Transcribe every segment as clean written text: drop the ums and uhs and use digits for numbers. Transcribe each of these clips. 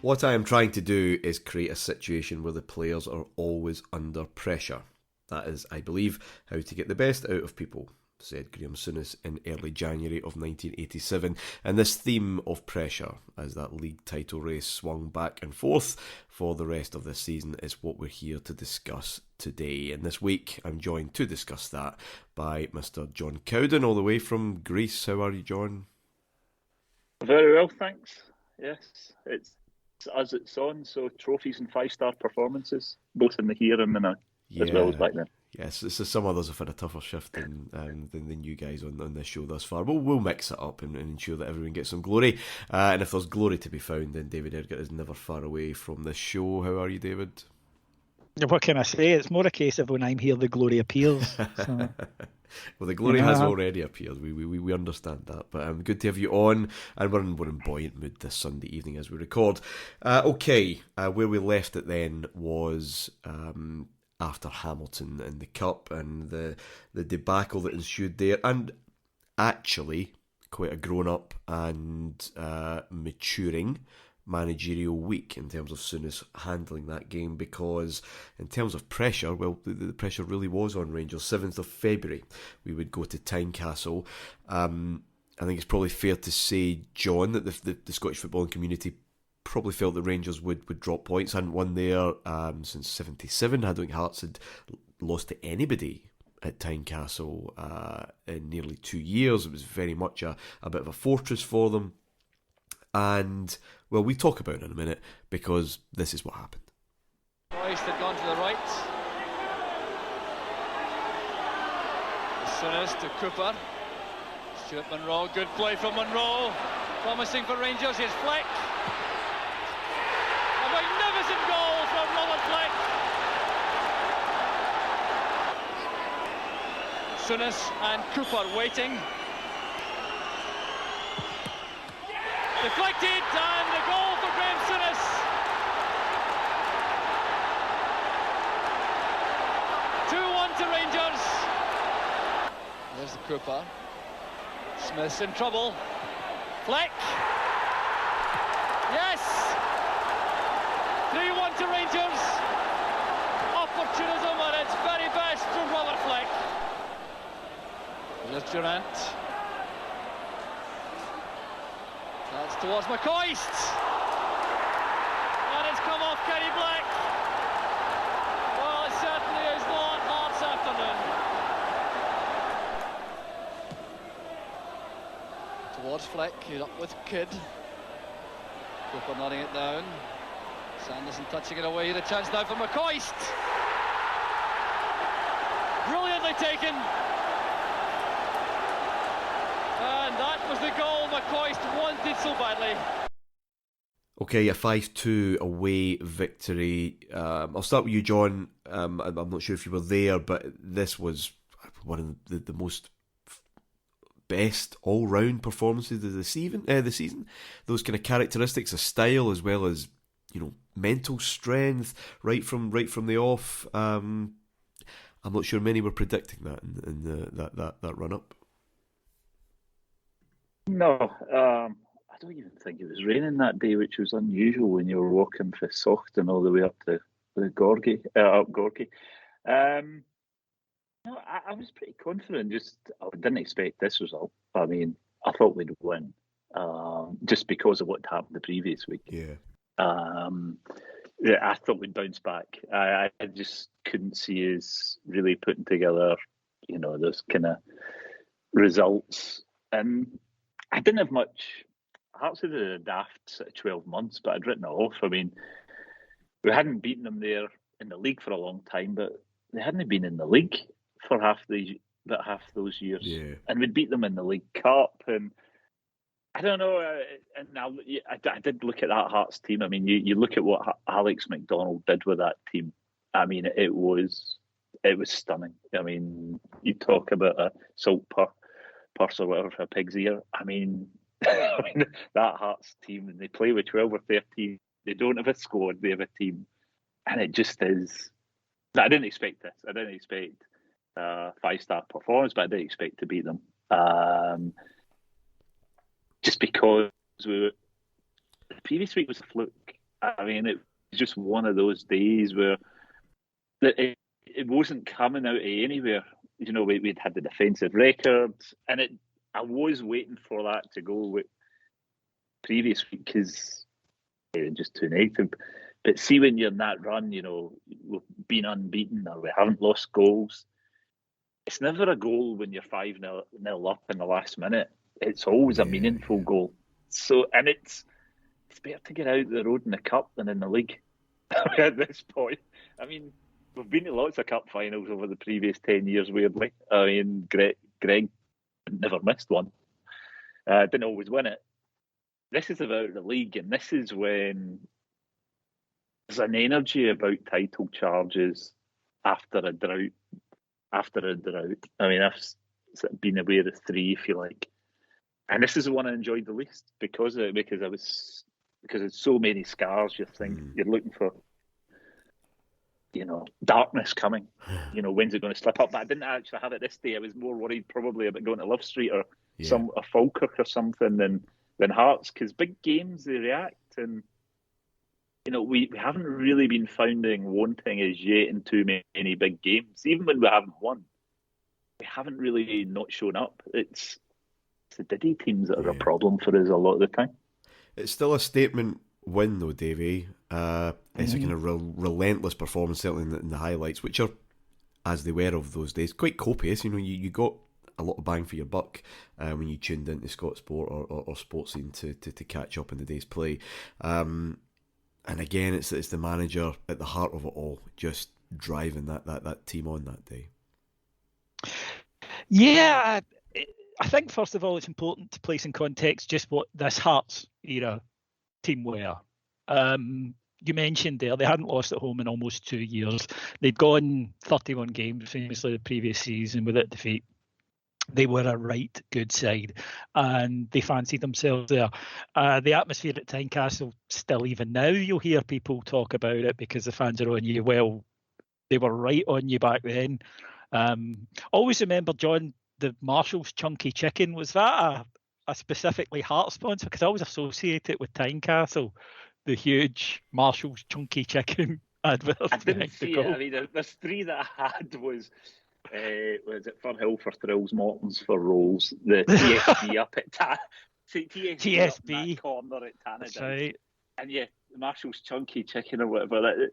What I am trying to do is create a situation where the players are always under pressure. That is, I believe, how to get the best out of people, said Graham Souness in early January of 1987. And this theme of pressure, as that league title race swung back and forth for the rest of this season, is what we're here to discuss today. And this week, I'm joined to discuss that by Mr. John Cowden, all the way from Greece. How are you, John? Very well, thanks. Yes, it's as it's on, so trophies and five-star performances, both in the here and the now, as well as back then. Yes, some others have had a tougher shift than you guys on this show thus far. But we'll mix it up and ensure that everyone gets some glory. And if there's glory to be found, then David Ergott is never far away from this show. How are you, David? What can I say? It's more a case of when I'm here, the glory appears. So. Well, the glory has already appeared. We understand that. But good to have you on. And we're in buoyant mood this Sunday evening as we record. Where we left it then was after Hamilton in the Cup and the debacle that ensued there. And actually, quite a grown-up and maturing managerial week in terms of Souness handling that game, because in terms of pressure, well, the pressure really was on Rangers. 7th of February, we would go to Tynecastle. I think it's probably fair to say, John, that the Scottish footballing community probably felt that Rangers would drop points. Hadn't won there since 77. I don't think Hearts had lost to anybody at Tynecastle in nearly 2 years. It was very much a bit of a fortress for them. And, well, we talk about it in a minute, because this is what happened. Hoist had gone to the right. Souness to Cooper. Stuart Monroe, good play from Monroe. Promising for Rangers, here's Fleck. A magnificent goal from Robert Fleck. Souness and Cooper waiting. Deflected, and the goal for Graham Souness. Two-1 to Rangers. There's the Cooper. Smith's in trouble. Fleck. Yes! 3-1 to Rangers. Opportunism at its very best from Robert Fleck. There's Durant. That's towards McCoist. And it's come off Kenny Black. Well, it certainly is not Hearts afternoon. Towards Fleck, he's up with Kidd. Cooper nodding it down. Sanderson touching it away. The chance now for McCoist. Brilliantly taken. And that was the goal McCoist wanted so badly. Okay, a 5-2 away victory. I'll start with you, John. I'm not sure if you were there, but this was one of the most best all-round performances of the season. Those kind of characteristics, of style, as well as mental strength, right from the off. I'm not sure many were predicting that in that run up. No, I don't even think it was raining that day, which was unusual when you were walking from Saughton all the way up to the Gorgie. No, I was pretty confident. I didn't expect this result. I mean, I thought we'd win, just because of what happened the previous week. Yeah. I thought we'd bounce back. I just couldn't see us really putting together, those kind of results. And I didn't have much. Hearts had a daft sort of 12 months, but I'd written it off. I mean, we hadn't beaten them there in the league for a long time, but they hadn't been in the league for half those years. Yeah. And we'd beat them in the League Cup. And I don't know. And now I did look at that Hearts team. I mean, you look at what Alex McDonald did with that team. I mean, it was stunning. I mean, you talk about a salt purse or whatever for a pig's ear. I mean, that Hearts team, and they play with 12 or 13. They don't have a squad, they have a team. And it just is. I didn't expect this. I didn't expect a 5-star performance, but I didn't expect to beat them. Just because the previous week was a fluke. I mean, it was just one of those days where it wasn't coming out of anywhere. You know, we'd had the defensive record, and I was waiting for that to go with previous week because it was just too negative. But see, when you're in that run, you know, we've been unbeaten or we haven't lost goals. It's never a goal when you're 5-0 up in the last minute. It's always a meaningful goal. So, and it's better to get out the road in the cup than in the league at this point. I mean, we've been to lots of cup finals over the previous 10 years, weirdly. I mean, Greg never missed one. Didn't always win it. This is about the league, and this is when there's an energy about title charges after a drought. I mean, I've been aware of 3, if you like. And this is the one I enjoyed the least because it's so many scars. You're looking for, you know, darkness coming. You know, when's it going to slip up? But I didn't actually have it this day. I was more worried probably about going to Love Street or a Falkirk or something than Hearts, because big games they react, and you know we haven't really been wanting as yet in too many big games. Even when we haven't won, we haven't really not shown up. It's the Diddy teams that are a problem for us a lot of the time. It's still a statement win though, Davey. It's a kind of relentless performance, certainly in the highlights, which are, as they were of those days, quite copious. You know, you got a lot of bang for your buck when you tuned into Scott Sport or Sports Scene to catch up in the day's play. And again, it's the manager at the heart of it all, just driving that team on that day. Yeah, I think first of all it's important to place in context just what this Hearts era team were. You mentioned there they hadn't lost at home in almost 2 years. They'd gone 31 games, famously the previous season, without defeat. They were a right good side, and they fancied themselves there. The atmosphere at Tynecastle, still even now, you'll hear people talk about it because the fans are on you. Well, they were right on you back then. Always remember, John, the Marshall's Chunky Chicken. Was that a specifically Heart sponsor? Because I always associate it with Tynecastle, the huge Marshall's Chunky Chicken advert. I didn't see it. I mean, there's 3 that I had was it Fernhill for thrills, Martyn's for rolls, the TSB up at TSB up in that corner at Tynecastle, right. And the Marshall's Chunky Chicken or whatever.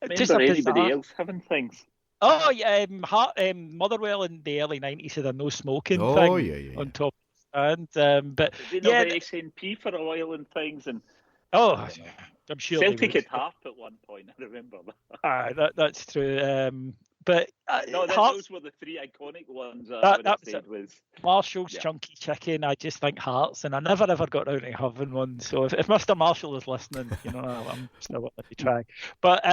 Remember anybody else having things? Oh yeah, Motherwell in the early 90s had a no smoking thing on top of the stand. But did they not SNP for a while and things, and I'm sure Celtic had Harp at one point. I remember that. That's true. But those were the 3 iconic ones. That was Marshall's Chunky Chicken. I just think Hearts, and I never ever got around to having one. So if Mr. Marshall is listening, you know, I'm still willing to try. But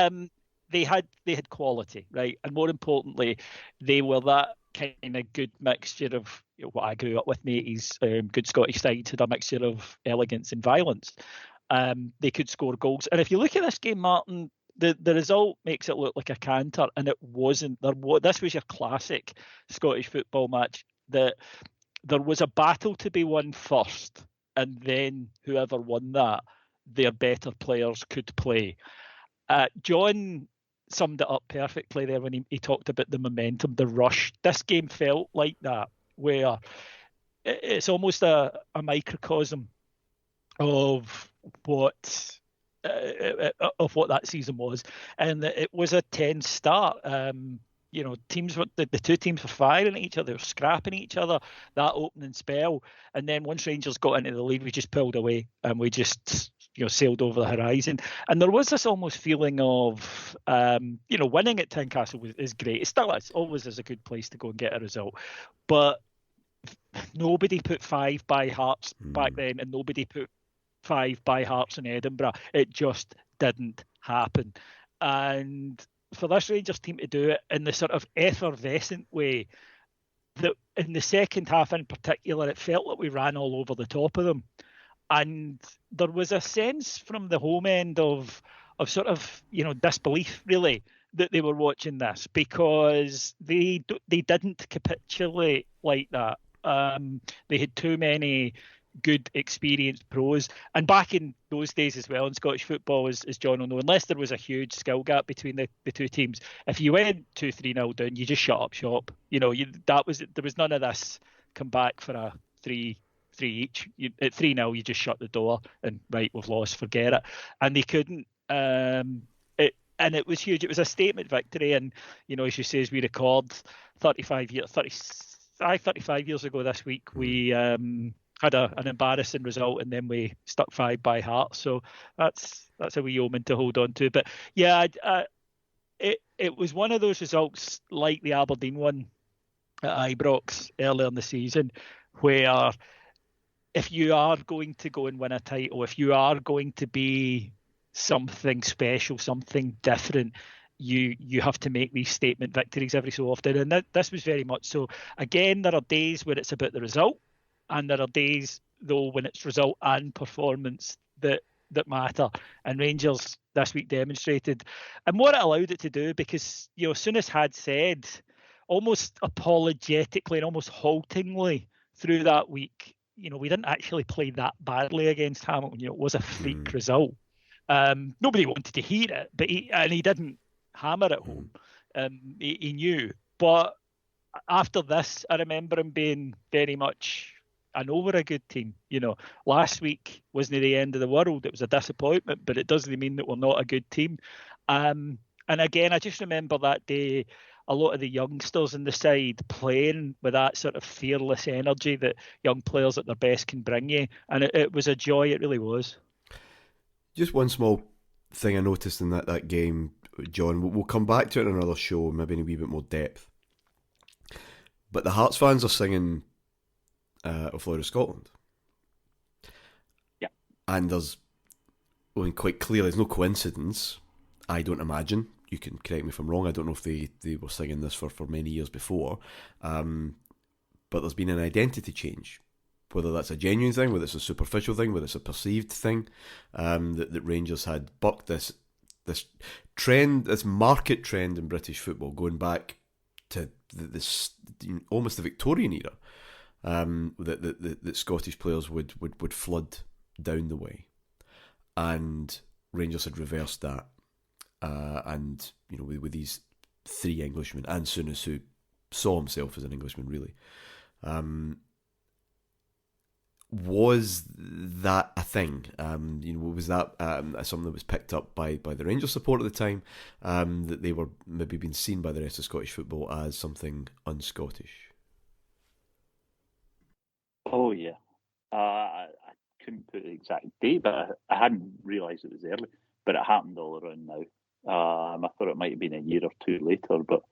they had quality, right? And more importantly, they were that kind of good mixture of, you know, what I grew up with, mateys, good Scottish sides had a mixture of elegance and violence. They could score goals. And if you look at this game, Martyn, the result makes it look like a canter, and it wasn't. This was your classic Scottish football match, that there was a battle to be won first, and then whoever won that, their better players could play. John summed it up perfectly there when he talked about the momentum, the rush. This game felt like that, where it's almost a microcosm of what that season was, and it was a tense start. You know, the 2 teams were firing at each other, they were scrapping each other that opening spell, and then once Rangers got into the lead, we just pulled away and we just, you know, sailed over the horizon. And there was this almost feeling of, you know, winning at Tynecastle is great. It still is, always is a good place to go and get a result, but nobody put 5 by Hearts back then, and nobody put 5 by Hearts in Edinburgh. It just didn't happen. And for this Rangers team to do it in the sort of effervescent way, that in the second half in particular, it felt like we ran all over the top of them. And there was a sense from the home end of sort of, you know, disbelief, really, that they were watching this, because they didn't capitulate like that. They had too many good, experienced pros. And back in those days as well in Scottish football, as John will know, unless there was a huge skill gap between the two teams, if you went 2-3-0 down, you just shut up shop. There was none of this come back for a 3 each. At 3-0, you just shut the door and right, we've lost, forget it. And they couldn't. And it was huge. It was a statement victory. And, as you say, as we record 35 years ago this week, we had an embarrassing result, and then we stuck 5 by Hearts. So that's a wee omen to hold on to. But yeah, it was one of those results like the Aberdeen one at Ibrox earlier in the season, where if you are going to go and win a title, if you are going to be something special, something different, you have to make these statement victories every so often. And this was very much so. Again, there are days where it's about the result, and there are days, though, when it's result and performance that matter. And Rangers this week demonstrated, and what it allowed it to do, because Souness had said almost apologetically and almost haltingly through that week, we didn't actually play that badly against Hamilton. It was a freak result. Nobody wanted to hear it, but he didn't hammer it home. He knew. But after this, I remember him being very much, I know we're a good team. Last week wasn't the end of the world. It was a disappointment, but it doesn't mean that we're not a good team. And again, I just remember that day, a lot of the youngsters in the side playing with that sort of fearless energy that young players at their best can bring you. And it was a joy, it really was. Just one small thing I noticed in that game, John. We'll come back to it in another show, maybe in a wee bit more depth. But the Hearts fans are singing O Flower of Scotland. Yeah. And quite clearly, there's no coincidence, I don't imagine. You can correct me if I'm wrong. I don't know if they were singing this for many years before. But there's been an identity change. Whether that's a genuine thing, whether it's a superficial thing, whether it's a perceived thing, that Rangers had bucked this trend, this market trend in British football, going back to this almost the Victorian era, that Scottish players would flood down the way, and Rangers had reversed that, and with these 3 Englishmen and Souness, who saw himself as an Englishman, really. Was that a thing? Was that something that was picked up by the Rangers support at the time, that they were maybe being seen by the rest of Scottish football as something un-Scottish? Oh yeah, I couldn't put the exact date, but I hadn't realised it was early. But it happened all around now. I thought it might have been a year or two later, but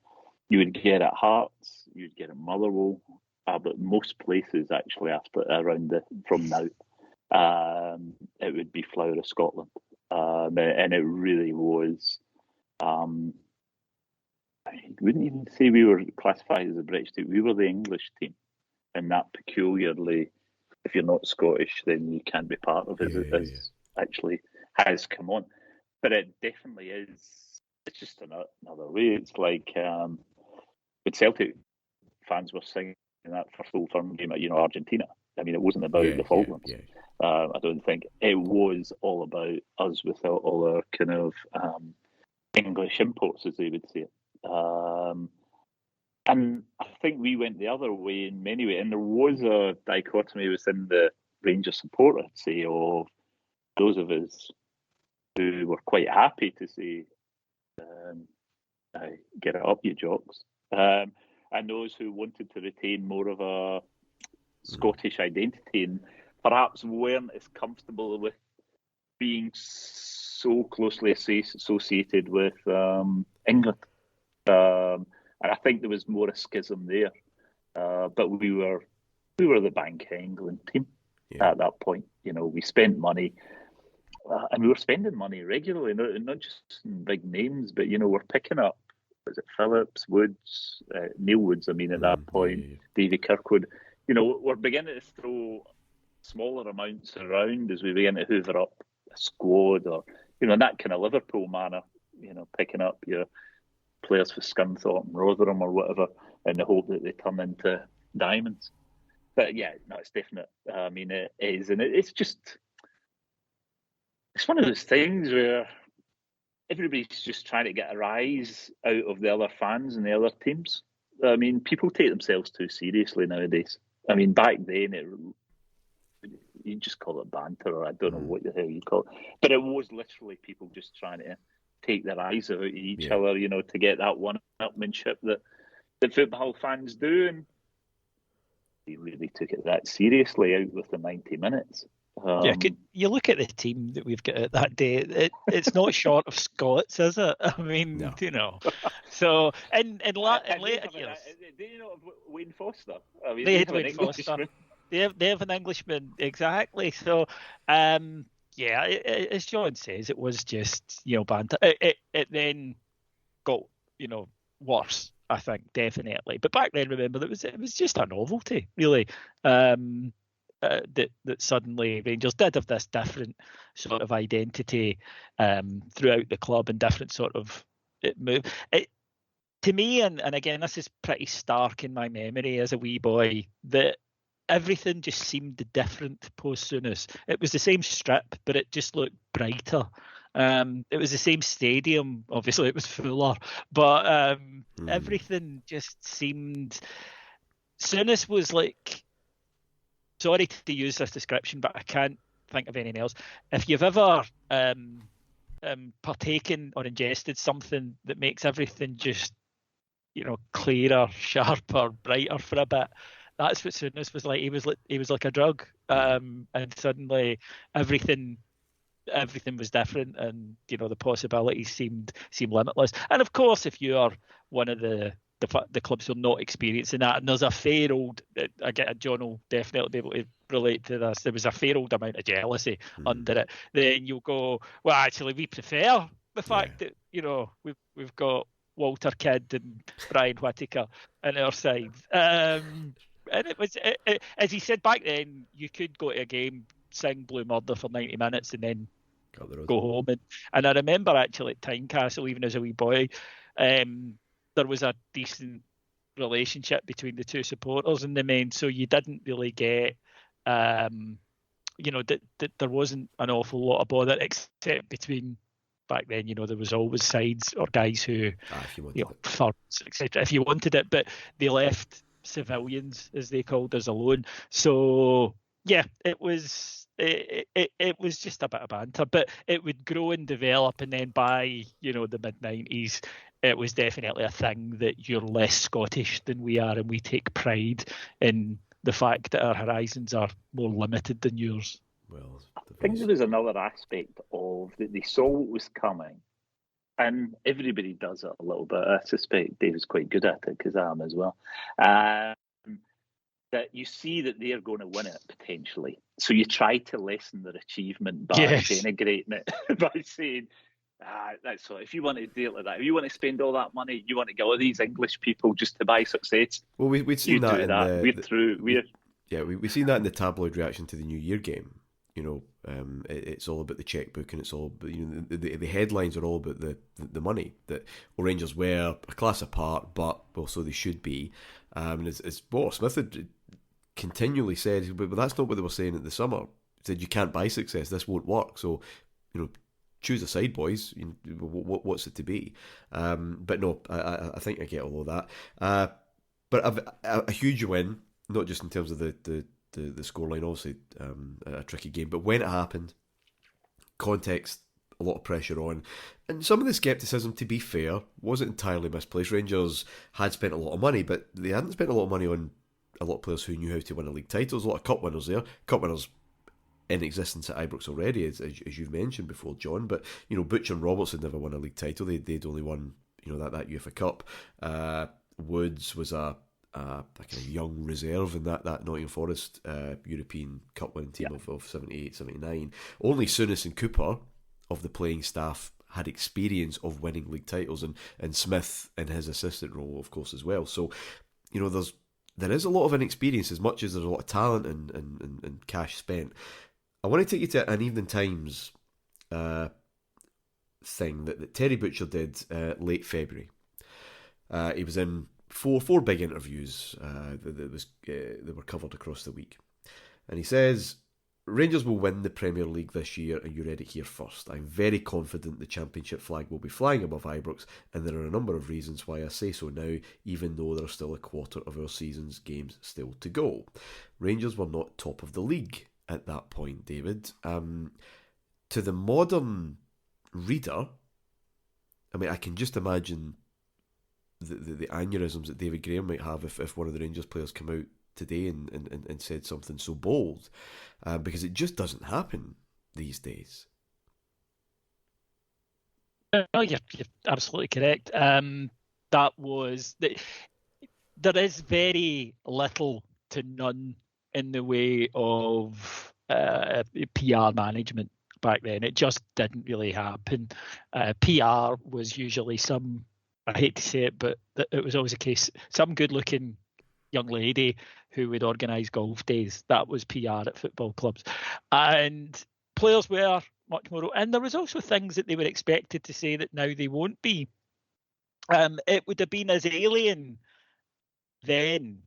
you would get at Hearts, you'd get at Motherwell. But most places actually after around from now, it would be Flower of Scotland, and it really was. I wouldn't even say we were classified as a British team. We were the English team, and that peculiarly, if you're not Scottish, then you can't be part of it. Actually has come on, but it definitely is. It's just another way. It's like with Celtic fans were singing in that first Old Firm game at Argentina. I mean, it wasn't about the Falklands. I don't think it was all about us with all our kind of English imports, as they would say it. And I think we went the other way in many ways. And there was a dichotomy within the Rangers support, I'd say, of those of us who were quite happy to say, get it up, you jocks. And those who wanted to retain more of a Scottish identity and perhaps weren't as comfortable with being so closely associated with England. And I think there was more a schism there. But we were the Bank England team at that point. We spent money. And we were spending money regularly, not just big names, but, we're picking up, was it Phillips, Woods, Neil Woods, at that point, Davy Kirkwood. We're beginning to throw smaller amounts around as we begin to hoover up a squad, or, in that kind of Liverpool manner, picking up your players for Scunthorpe and Rotherham or whatever in the hope that they turn into diamonds. But yeah, no, it's definite. I mean, it is, and it's one of those things where everybody's just trying to get a rise out of the other fans and the other teams. I mean, people take themselves too seriously nowadays. I mean, back then, you just call it banter, or I don't know what the hell you call it. But it was literally people just trying to take their eyes out of each other, to get that one-upmanship that football fans do. And they really took it that seriously out with the 90 minutes. You look at the team that we've got at that day. It's not short of Scots, is it? I mean, no. So in later years, do you know Wayne Foster? I mean, they had Wayne Foster. They have an Englishman, exactly. So, as John says, it was just banter. It then got worse, I think, definitely. But back then, remember, it was just a novelty, really. That suddenly Rangers did have this different sort of identity throughout the club and different sort of move. To me, and again, this is pretty stark in my memory as a wee boy, that everything just seemed different post Souness. It was the same strip, but it just looked brighter. It was the same stadium. Obviously, it was fuller, but everything just seemed. Souness was like. Sorry to use this description, but I can't think of anything else. If you've ever partaken or ingested something that makes everything just, clearer, sharper, brighter for a bit, that's what Souness was like. He was like a drug, and suddenly everything was different, and the possibilities seemed limitless. And of course, if you are one of the clubs who are not experiencing that, and there's a fair old, John will definitely be able to relate to this, there was a fair old amount of jealousy under it, then you'll go, well, actually, we prefer the fact that, we've got Walter Kidd and Brian Whittaker on our side. And it was, as he said back then, you could go to a game, sing Blue Murder for 90 minutes and then go home. And I remember actually at Tynecastle, even as a wee boy, there was a decent relationship between the two supporters in the main, so you didn't really get, that there wasn't an awful lot of bother, except between back then. There was always sides or guys who, thugs, etc. If you wanted it, but they left civilians, as they called us, alone. So yeah, it was just a bit of banter, but it would grow and develop, and then by the mid-90s. It was definitely a thing that you're less Scottish than we are, and we take pride in the fact that our horizons are more limited than yours. Well, I think there was another aspect of that they saw what was coming, and everybody does it a little bit. I suspect Dave's quite good at it, because I am as well. That you see that they're going to win it potentially, so you try to lessen their achievement by denigrating it by saying. That's so. If you want to do it like that, if you want to spend all that money, you want to get all these English people just to buy success. Well, we'd seen that in we've seen that in the tabloid reaction to the New Year game. It's all about the checkbook, and it's all about, the headlines are all about the money. That Rangers were a class apart, but also they should be. And as Walter Smith had continually said, but that's not what they were saying at the summer. He said you can't buy success. This won't work. So choose a side, boys. What's it to be? But no, I think I get all of that. But a huge win, not just in terms of the scoreline, obviously a tricky game, but when it happened, context, a lot of pressure on, and some of the scepticism, to be fair, wasn't entirely misplaced. Rangers had spent a lot of money, but they hadn't spent a lot of money on a lot of players who knew how to win a league title. There's a lot of cup winners there. Cup winners in existence at Ibrox already, as you've mentioned before, John. But Butcher and Robertson never won a league title. They'd only won that UEFA Cup. Woods was a kind of young reserve in that Nottingham Forest European Cup winning team of 78, 79. Only Souness and Cooper of the playing staff had experience of winning league titles, and Smith in his assistant role, of course, as well. So there is a lot of inexperience, as much as there's a lot of talent and cash spent. I want to take you to an Evening Times thing that Terry Butcher did late February. He was in four big interviews that were covered across the week. And he says, Rangers will win the Premier League this year, and you read it here first. I'm very confident the Championship flag will be flying above Ibrox, and there are a number of reasons why I say so now, even though there are still a quarter of our season's games still to go. Rangers were not top of the league at that point, David. To the modern reader, I mean, I can just imagine the aneurysms that David Graham might have if one of the Rangers players come out today and said something so bold, because it just doesn't happen these days. No, you're absolutely correct. There is very little to none in the way of PR management back then. It just didn't really happen. PR was usually I hate to say it, but it was always the case, some good-looking young lady who would organise golf days. That was PR at football clubs. And players were much more... And there was also things that they were expected to say that now they won't be. It would have been as alien then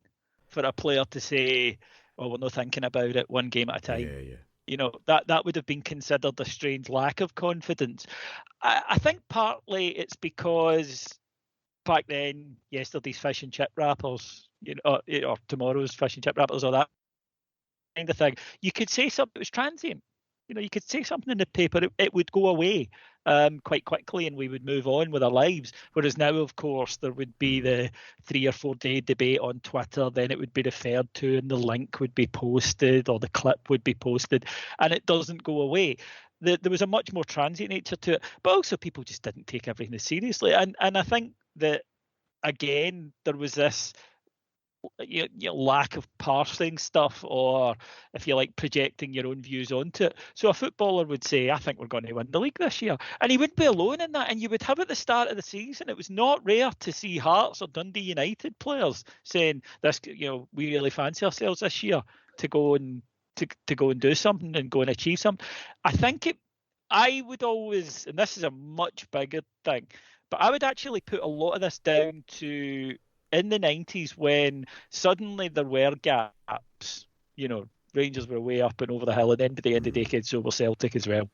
for a player to say, oh, we're not thinking about it, one game at a time. Yeah. You know, that would have been considered a strange lack of confidence. I think partly it's because back then, yesterday's fish and chip wrappers, or tomorrow's fish and chip wrappers, or that kind of thing, you could say something that was transient. You could say something in the paper, it would go away quite quickly and we would move on with our lives. Whereas now, of course, there would be the 3 or 4 day debate on Twitter, then it would be referred to and the link would be posted or the clip would be posted, and it doesn't go away. There was a much more transient nature to it, but also people just didn't take everything as seriously. And I think that, again, there was this lack of parsing stuff, or, if you like, projecting your own views onto it. So a footballer would say, I think we're going to win the league this year. And he wouldn't be alone in that. And you would have at the start of the season, it was not rare to see Hearts or Dundee United players saying, "This, we really fancy ourselves this year to go and do something and go and achieve something." I would always, and this is a much bigger thing, but I would actually put a lot of this down to in the 90s when suddenly there were gaps. Rangers were way up and over the hill at the end of the decade, so were Celtic as well.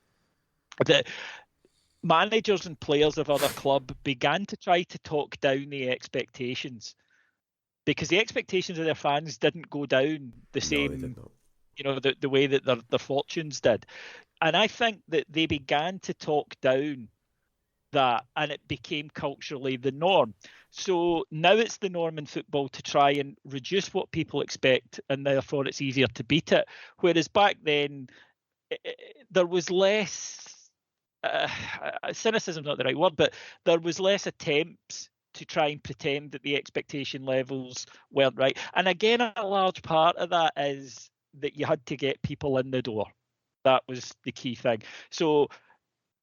The managers and players of other clubs began to try to talk down the expectations, because the expectations of their fans didn't go down the same, the way that their fortunes did. And I think that they began to talk down that, and it became culturally the norm. So now it's the norm in football to try and reduce what people expect, and therefore it's easier to beat it. Whereas back then, there was less, cynicism is not the right word, but there was less attempts to try and pretend that the expectation levels weren't right. And again, a large part of that is that you had to get people in the door. That was the key thing. So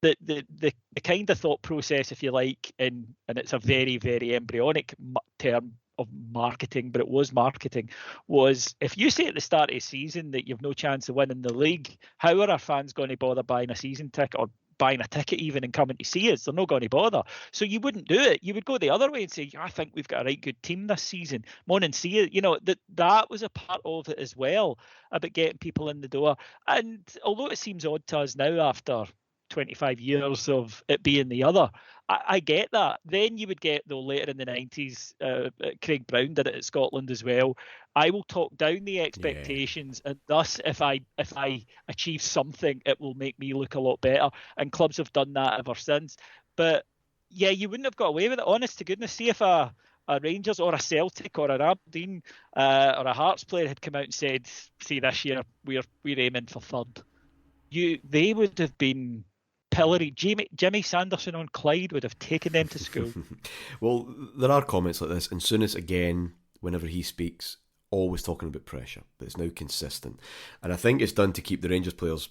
the kind of thought process, if you like, and it's a very, very embryonic term of marketing, but it was marketing, was if you say at the start of the season that you've no chance of winning the league, how are our fans going to bother buying a season ticket or buying a ticket even and coming to see us? They're not going to bother. So you wouldn't do it. You would go the other way and say, I think we've got a right good team this season. Come on and see it. That was a part of it as well, about getting people in the door. And although it seems odd to us now after 25 years of it being the other, I get that. Then you would get, though, later in the 90s, Craig Brown did it at Scotland as well. I will talk down the expectations, and thus if I achieve something, it will make me look a lot better. And clubs have done that ever since. But yeah, you wouldn't have got away with it, honest to goodness. See if a Rangers or a Celtic or an Aberdeen or a Hearts player had come out and said, see, this year we're aiming for third, they would have been pillory. Jimmy Sanderson on Clyde would have taken them to school. Well, there are comments like this, and Souness, again, whenever he speaks, always talking about pressure, but it's now consistent. And I think it's done to keep the Rangers players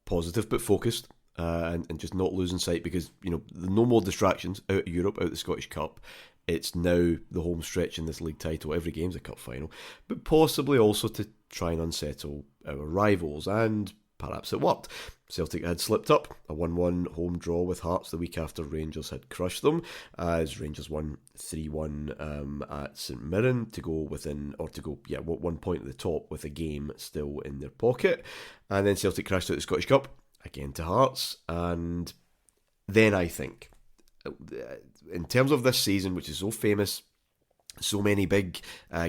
positive but focused, and just not losing sight, because no more distractions out of Europe, out of the Scottish Cup. It's now the home stretch in this league title. Every game's a cup final, but possibly also to try and unsettle our rivals, and perhaps it worked. Celtic had slipped up, a 1-1 home draw with Hearts the week after Rangers had crushed them, as Rangers won 3-1 at St Mirren to go 1 point at the top with a game still in their pocket. And then Celtic crashed out the Scottish Cup, again to Hearts, and then I think, in terms of this season, which is so famous, so many big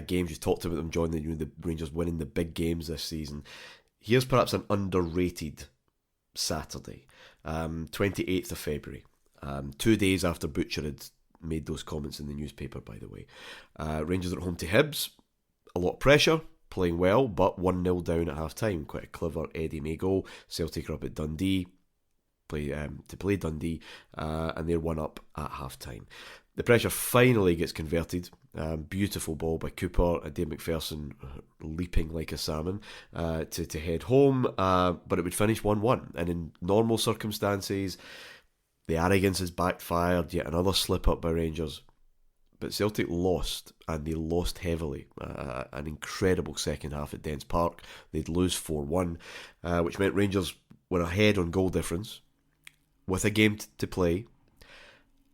games, you talked about them, John, the Rangers winning the big games this season. Here's perhaps an underrated Saturday, 28th of February, 2 days after Butcher had made those comments in the newspaper, by the way. Rangers are at home to Hibs, a lot of pressure, playing well, but 1-0 down at half-time. Quite a clever Eddie May goal. Celtic are up at Dundee, to play Dundee, and they're 1-up at half-time. The pressure finally gets converted. Beautiful ball by Cooper, and Dave McPherson leaping like a salmon to head home, but it would finish 1-1. And in normal circumstances, the arrogance has backfired, yet another slip-up by Rangers. But Celtic lost, and they lost heavily. An incredible second half at Dens Park. They'd lose 4-1, which meant Rangers were ahead on goal difference, with a game to play,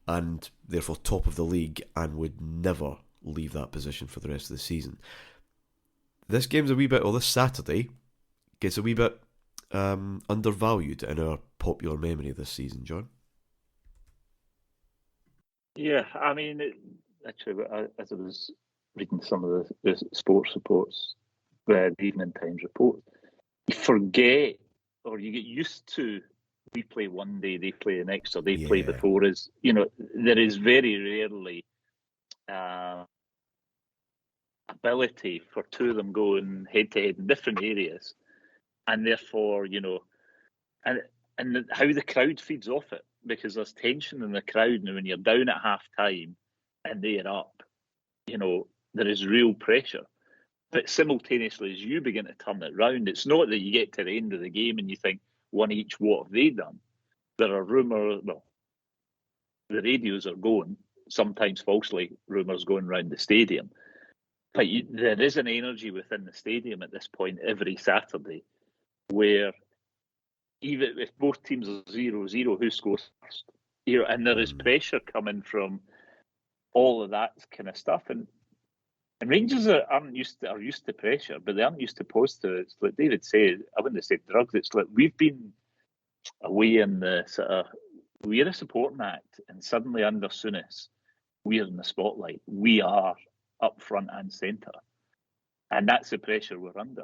and therefore top of the league, and would never leave that position for the rest of the season. This game's this Saturday gets a wee bit undervalued in our popular memory this season, John. Yeah, I mean, actually, as I was reading some of the sports reports, the Evening Times report, you forget, or you get used to, we play one day, they play the next, or they play before us. There is very rarely ability for two of them going head to head in different areas, and therefore, and how the crowd feeds off it, because there's tension in the crowd, and when you're down at half time and they're up, there is real pressure. But simultaneously, as you begin to turn it round, it's not that you get to the end of the game and you think, one each, what have they done? There are rumours, the radios are going, sometimes falsely, rumours going around the stadium. But there is an energy within the stadium at this point every Saturday where even if both teams are 0-0, who scores first? And there is pressure coming from all of that kind of stuff. And Rangers are used to pressure, but they aren't used to positive. It's like David said, I wouldn't have said drugs. It's like we've been away in the we're a supporting act, and suddenly under Souness, we're in the spotlight. We are up front and centre, and that's the pressure we're under.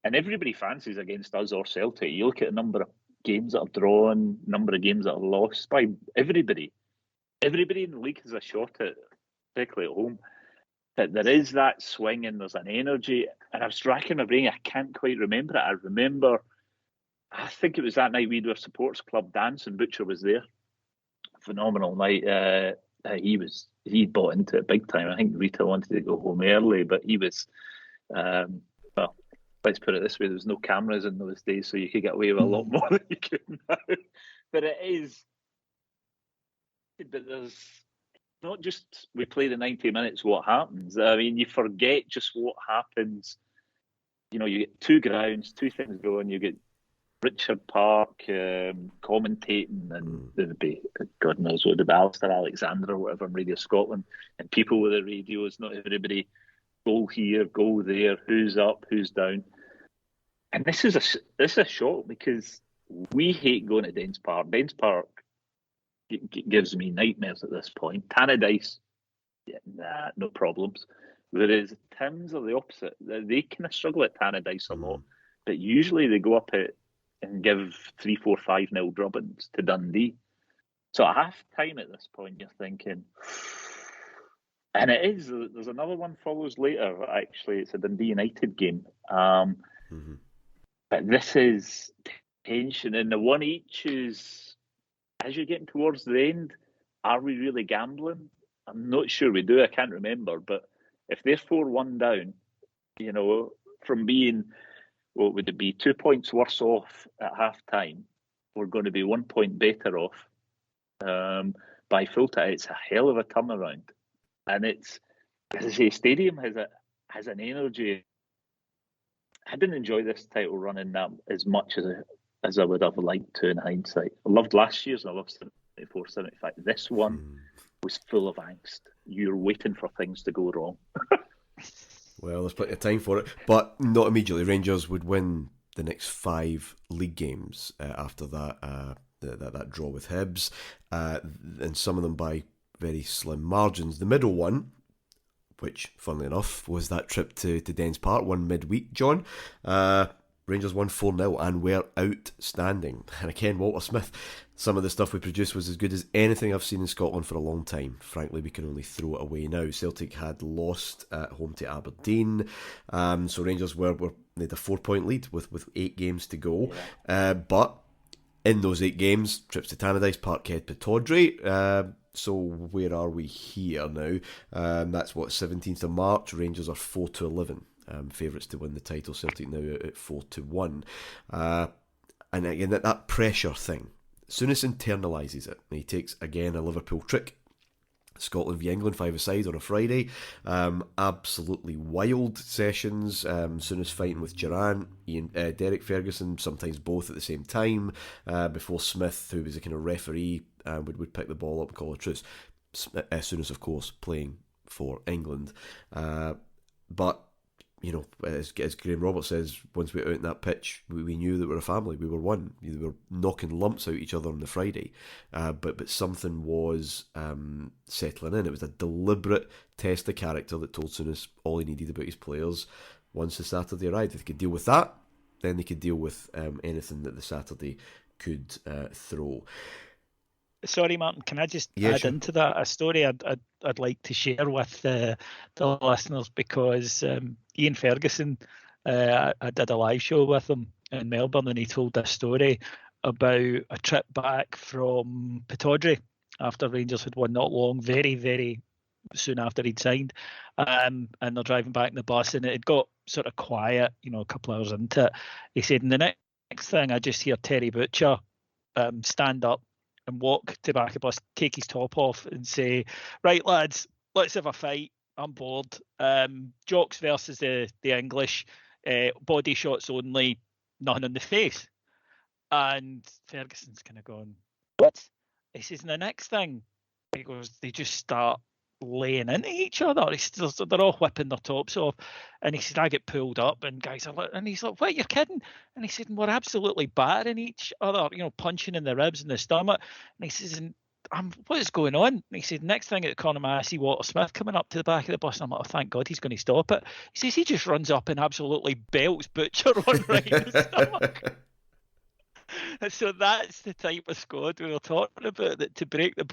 And everybody fancies against us or Celtic. You look at the number of games that are drawn, number of games that are lost by everybody. Everybody in the league has a shot at, particularly at home. That there is that swing and there's an energy. And I was racking my brain, I can't quite remember it. I remember, I think it was that night we did a supporters club dance and Butcher was there. Phenomenal night. He bought into it big time. I think Rita wanted to go home early, but he was, let's put it this way, there was no cameras in those days, so you could get away with a lot more than you could now. But there's not just we play the 90 minutes, what happens? I mean, you forget just what happens. You get two grounds, two things going. You get Richard Park commentating, and there would be, God knows what, the Alistair Alexander or whatever on Radio Scotland, and people with the radios, not everybody, goal here, goal there, who's up, who's down. And this is a shock, because we hate going to Dens Park. Dens Park gives me nightmares at this point. Tannadice, no problems. Whereas Tim's are the opposite. They kind of struggle at Tannadice a lot, but usually they go up and give 3-4, 5-0 drubbins to Dundee. So at half time at this point, you're thinking, and there's another one follows later, actually. It's a Dundee United game. But this is tension, and the one each is, as you're getting towards the end, are we really gambling? I'm not sure we do. I can't remember. But if they're 4-1 down, from being, what would it be, 2 points worse off at half time, we're going to be 1 point better off by full time. It's a hell of a turnaround. And it's, as I say, stadium has an energy. I didn't enjoy this title run in that as much as I would have liked to in hindsight. I loved last year's and I loved 74, 75. This one was full of angst. You're waiting for things to go wrong. Well, there's plenty of time for it, but not immediately. Rangers would win the next 5 league games after that that draw with Hibs, and some of them by very slim margins. The middle one, which, funnily enough, was that trip to Dens Park, one midweek, John. Rangers won 4-0 and were outstanding. And again, Walter Smith, some of the stuff we produced was as good as anything I've seen in Scotland for a long time. Frankly, we can only throw it away now. Celtic had lost at home to Aberdeen, so Rangers they had a 4-point lead with 8 games to go. But in those 8 games, trips to Tannadice, Parkhead, Pittodrie. So where are we here now? That's 17th of March. Rangers are 4-11. Favourites to win the title. Celtic now at 4-1. And again, that pressure thing. Souness internalises it. He takes, again, a Liverpool trick. Scotland v England, 5-a-side on a Friday. Absolutely wild sessions. Souness fighting with Durrant, Derek Ferguson, sometimes both at the same time, before Smith, who was a kind of referee, would pick the ball up and call a truce. Souness, of course, playing for England. But you know, as Graham Roberts says, once we were out in that pitch, we knew that we were a family. We were one. We were knocking lumps out each other on the Friday, but something was settling in. It was a deliberate test of character that told Souness all he needed about his players. Once the Saturday arrived, if they could deal with that, then they could deal with anything that the Saturday could throw. Sorry, Martin, can I just add into that a story I'd like to share with the listeners, because Ian Ferguson, I did a live show with him in Melbourne, and he told a story about a trip back from Pittodrie after Rangers had won not long, very, very soon after he'd signed, and they're driving back in the bus, and it had got sort of quiet, a couple of hours into it. He said, and the next thing I just hear Terry Butcher stand up and walk to the back of the bus, take his top off and say, right, lads, let's have a fight. I'm bored. Jocks versus the English, body shots only, nothing in the face. And Ferguson's kind of going, what? He says, and the next thing, he goes, they just start laying into each other. They're all whipping their tops off. And he said, I get pulled up, and guys are like, and he's like, what, you're kidding? And he said, we're absolutely battering each other, punching in the ribs and the stomach. And he says, what is going on? And he said, next thing at the corner, I see Walter Smith coming up to the back of the bus, and I'm like, oh, thank God he's going to stop it. He says he just runs up and absolutely belts Butcher on right in the stomach. And so that's the type of squad we were talking about, that to break the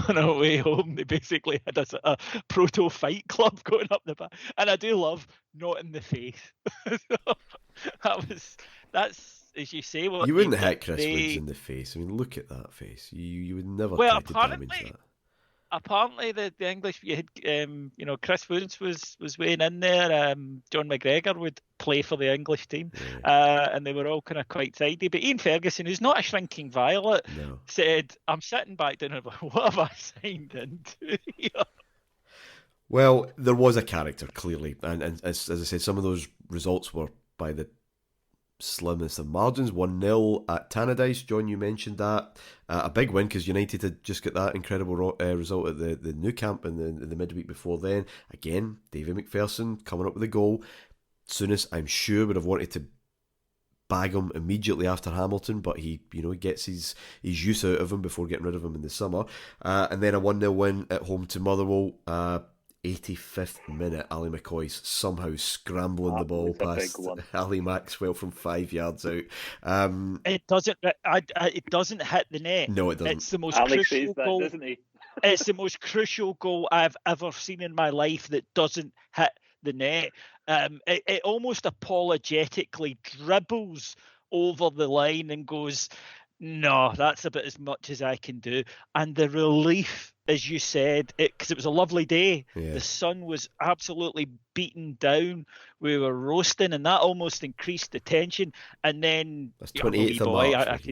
on our way home, they basically had a proto fight club going up the back, and I do love not in the face. That's as you say. You wouldn't hit Chris Woods in the face. I mean, look at that face. You would never try to damage that. Apparently, the English, you had, Chris Woods was weighing in there. John McGregor would play for the English team, and they were all kind of quite tidy. But Ian Ferguson, who's not a shrinking violet, said, "I'm sitting back down and like, what have I signed into here?" Well, there was a character clearly, and as I said, some of those results were by the slimmest of margins. 1-0 at Tannadice. John, you mentioned that. A big win because United had just got that incredible result at the new camp in the midweek before then. Again, David McPherson coming up with a goal. Souness, I'm sure, would have wanted to bag him immediately after Hamilton, but he gets his use out of him before getting rid of him in the summer. And then a 1-0 win at home to Motherwell. 85th minute, Ali McCoy's somehow scrambling the ball past Ali Maxwell from 5 yards out. It doesn't hit the net. No, it doesn't. It's the most Alex crucial goal, doesn't he? It's the most crucial goal I've ever seen in my life that doesn't hit the net. It almost apologetically dribbles over the line and goes, no, that's about as much as I can do. And the relief, as you said, because it was a lovely day. Yeah. The sun was absolutely beaten down. We were roasting, and that almost increased the tension. And then that's 28th of March.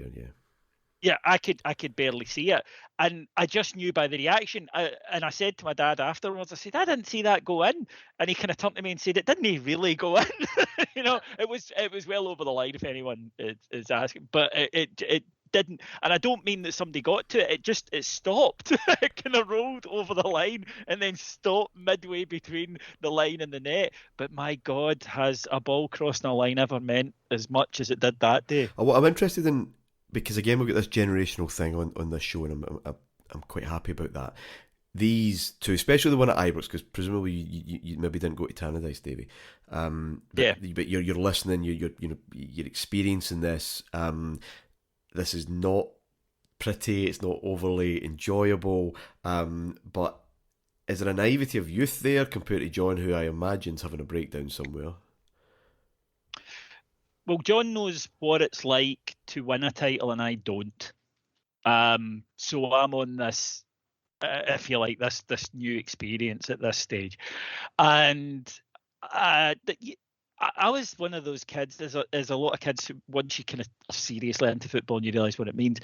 Yeah, I could barely see it, and I just knew by the reaction. And I said to my dad afterwards, I said, I didn't see that go in, and he kind of turned to me and said, it didn't he really go in? It was well over the line if anyone is asking, but it didn't. And I don't mean that somebody got to it. It stopped. It kind of rolled over the line and then stopped midway between the line and the net. But my God, has a ball crossing a line ever meant as much as it did that day? What I'm interested in, because again we've got this generational thing on this show, and I'm quite happy about that. These two, especially the one at Ibrox, because presumably you maybe didn't go to Tannadice, Davey. But you're listening, you're experiencing this. This is not pretty. It's not overly enjoyable. But is there a naivety of youth there compared to John, who I imagine's having a breakdown somewhere? Well, John knows what it's like to win a title, and I don't. So I'm on this, if you like, this new experience at this stage, and I was one of those kids. There's a lot of kids who, once you kind of seriously into football and you realise what it means,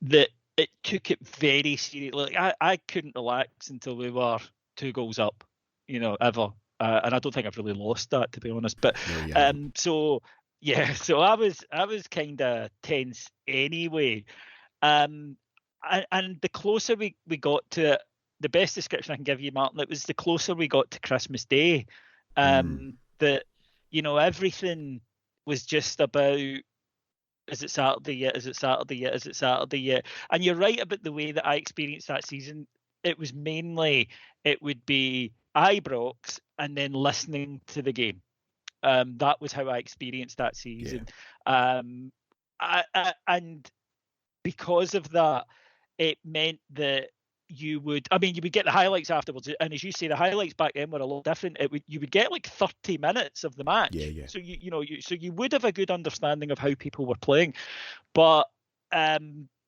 that it took it very seriously. Like I couldn't relax until we were 2 goals up, ever. And I don't think I've really lost that, to be honest. But so I was kind of tense anyway. And the closer we got to it, the best description I can give you, Martyn, it was the closer we got to Christmas Day, that everything was just about, is it Saturday yet? Is it Saturday yet? Is it Saturday yet? And you're right about the way that I experienced that season. It was mainly, it would be Ibrox and then listening to the game. That was how I experienced that season. Yeah. And because of that, it meant that you would get the highlights afterwards, and as you say, the highlights back then were a lot different. You would get like 30 minutes of the match. So you would have a good understanding of how people were playing, but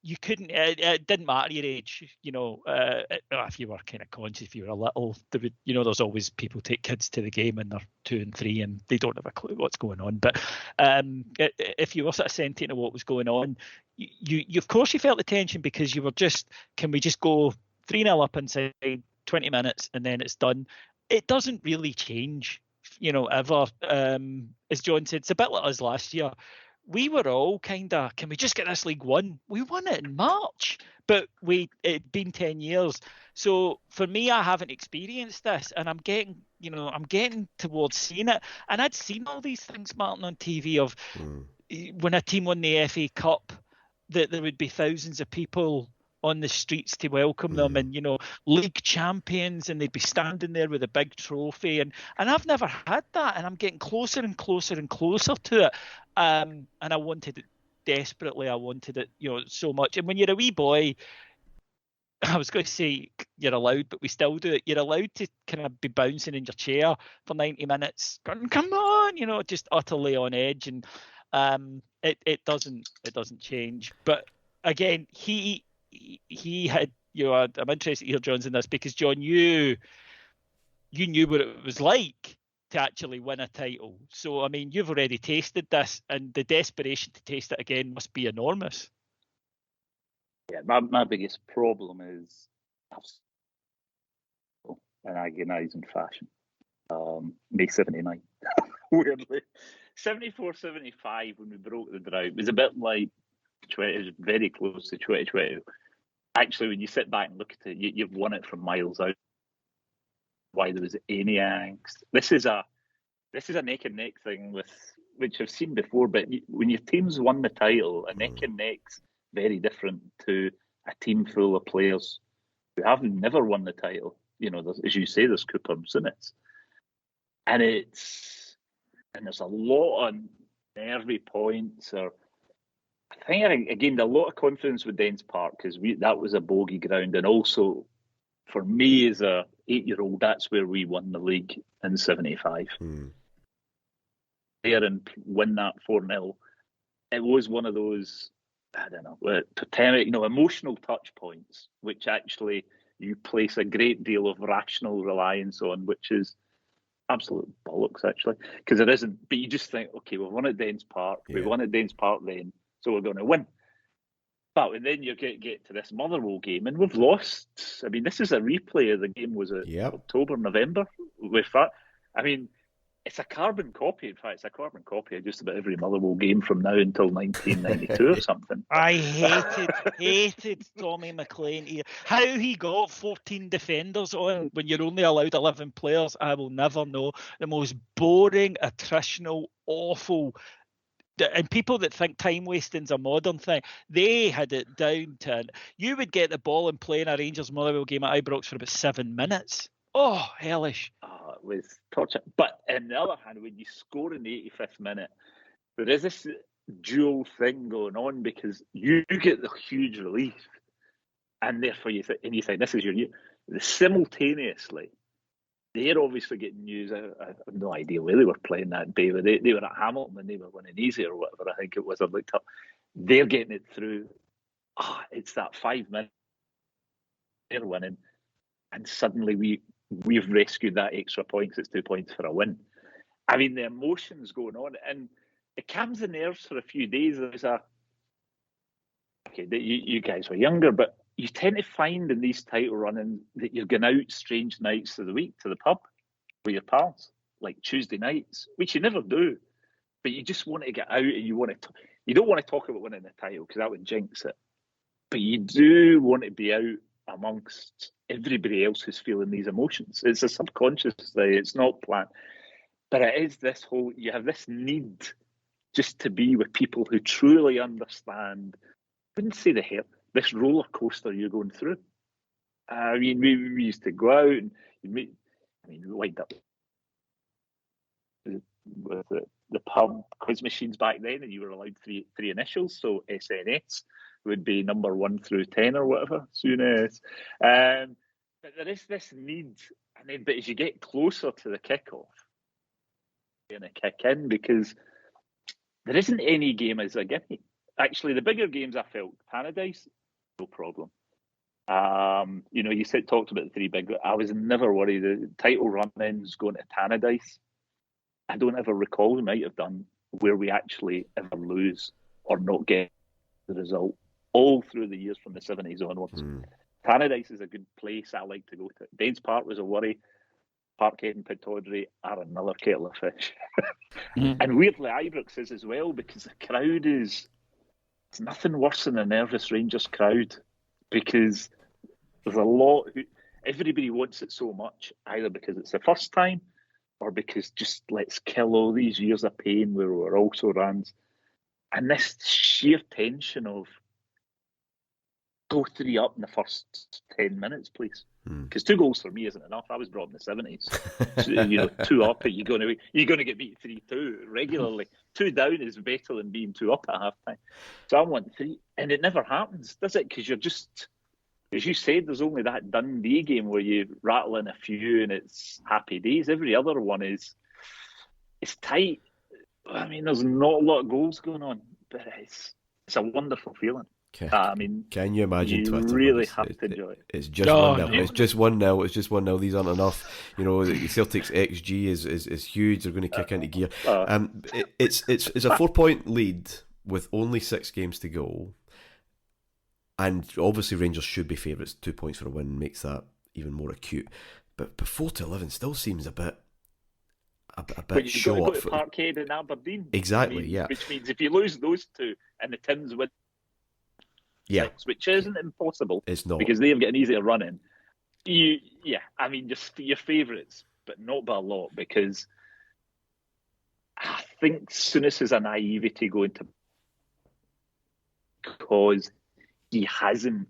you couldn't. It didn't matter your age. If you were kind of conscious, if you were a little, there would, there's always people take kids to the game and they're 2 and 3 and they don't have a clue what's going on. But if you were sort of sentient of what was going on, you of course you felt the tension, because you were just, can we just go 3-0 up inside 20 minutes and then it's done? It doesn't really change, ever. As John said, it's a bit like us last year. We were all kind of, can we just get this league won? We won it in March, but it'd been 10 years. So for me, I haven't experienced this, and I'm getting towards seeing it. And I'd seen all these things, Martyn, on TV of when a team won the FA Cup, that there would be thousands of people on the streets to welcome them, and league champions, and they'd be standing there with a big trophy, and I've never had that, and I'm getting closer and closer and closer to it, and I wanted it desperately. I wanted it, so much. And when you're a wee boy, I was going to say you're allowed, but we still do it. You're allowed to kind of be bouncing in your chair for 90 minutes, going, come on, just utterly on edge, and it doesn't change. But again, he had, I'm interested to hear John's in this, because John, you knew what it was like to actually win a title. So, I mean, you've already tasted this, and the desperation to taste it again must be enormous. Yeah, my biggest problem is an agonising fashion. May 79, weirdly. 74-75, when we broke the drought, was a bit like, it was very close to 2020. Actually, when you sit back and look at it, you've won it from miles out. Why there was any angst? This is a neck and neck thing, which I've seen before. But when your team's won the title, a neck and neck's very different to a team full of players who have never won the title. As you say, there's Coupons in it, and there's a lot of nervy points. Or I think again, a lot of confidence with Dens Park, because that was a bogey ground, and also for me as a 8-year-old, that's where we won the league in 75. There and win that 4-0. It was one of those, I don't know, emotional touch points, which actually you place a great deal of rational reliance on, which is absolute bollocks, actually, because there isn't. But you just think, okay, we've won at Dens Park. We won at Dens Park then, so we're going to win. But then you get to this Motherwell game, and we've lost. I mean, this is a replay of the game. Was it October, November? With that, I mean, it's a carbon copy. In fact, it's a carbon copy of just about every Motherwell game from now until 1992 or something. I hated Tommy McLean. How he got 14 defenders on when you're only allowed 11 players, I will never know. The most boring, attritional, awful. And people that think time wasting's a modern thing, they had it down to. You would get the ball and play in a Rangers Motherwell game at Ibrox for about 7 minutes. Oh, hellish. It was torture. But on the other hand, when you score in the 85th minute, there is this dual thing going on because you get the huge relief, and therefore you think this is your new. Simultaneously, they're obviously getting news. I have no idea where they were playing that day, but they were at Hamilton and they were winning easy or whatever. I think it was. I looked up. They're getting it through. It's that 5 minutes they're winning, and suddenly we've rescued that extra points. It's 2 points for a win. I mean, the emotions going on, and it calms the nerves for a few days. There's you guys were younger, but you tend to find in these title running that you're going out strange nights of the week to the pub with your pals, like Tuesday nights, which you never do. But you just want to get out, and you don't want to talk about winning the title because that would jinx it. But you do want to be out amongst everybody else who's feeling these emotions. It's a subconscious thing. It's not planned. But it is this whole, you have this need just to be with people who truly understand, I wouldn't say this roller coaster you're going through. I mean, we used to go out and we wind up with the pub quiz machines back then, and you were allowed three initials, so SNS would be number 1 through 10 or whatever, Souness. But there is this need, but as you get closer to the kickoff, you're going to kick in because there isn't any game as a gimme. Actually, the bigger games I felt, Tannadice, no problem. You talked about the 3 big. I was never worried. The title run-ins going to Tannadice, I don't ever recall we might have done where we actually ever lose or not get the result all through the years from the 70s onwards. Tannadice is a good place I like to go to. Danes Park was a worry. Parkhead and Pittodrie are another kettle of fish. And weirdly, Ibrox is as well, because the crowd it's nothing worse than a nervous Rangers crowd, because there's a lot, everybody wants it so much, either because it's the first time or because just let's kill all these years of pain where we're also runs. And this sheer tension of go 3 up in the first 10 minutes, please. Because 2 goals for me isn't enough. I was brought in the 70s. So, 2 up, you're going to get beat 3-2 regularly. 2 down is better than being 2 up at half time. So I want 3, and it never happens, does it? Because you're just, as you said, there's only that Dundee game where you rattle in a few and it's happy days. Every other one it's tight. I mean, there's not a lot of goals going on, but it's a wonderful feeling. Can you imagine you Twitter? Really have to enjoy it. It's just 1-0. It's just 1-0. It's just 1-0. These aren't enough. Celtic's XG is huge. They're going to kick into gear. It's a 4-point lead with only 6 games to go, and obviously Rangers should be favourites. 2 points for a win makes that even more acute. But 4-11 still seems a bit short. But you've got to go to Parkhead and Aberdeen. Exactly. Yeah. Which means if you lose those 2 and the Tims win. Yeah, which isn't impossible. It's not, because they've got an easier run in. Just your favourites, but not by a lot, because I think Souness is a naivety going to, because he hasn't.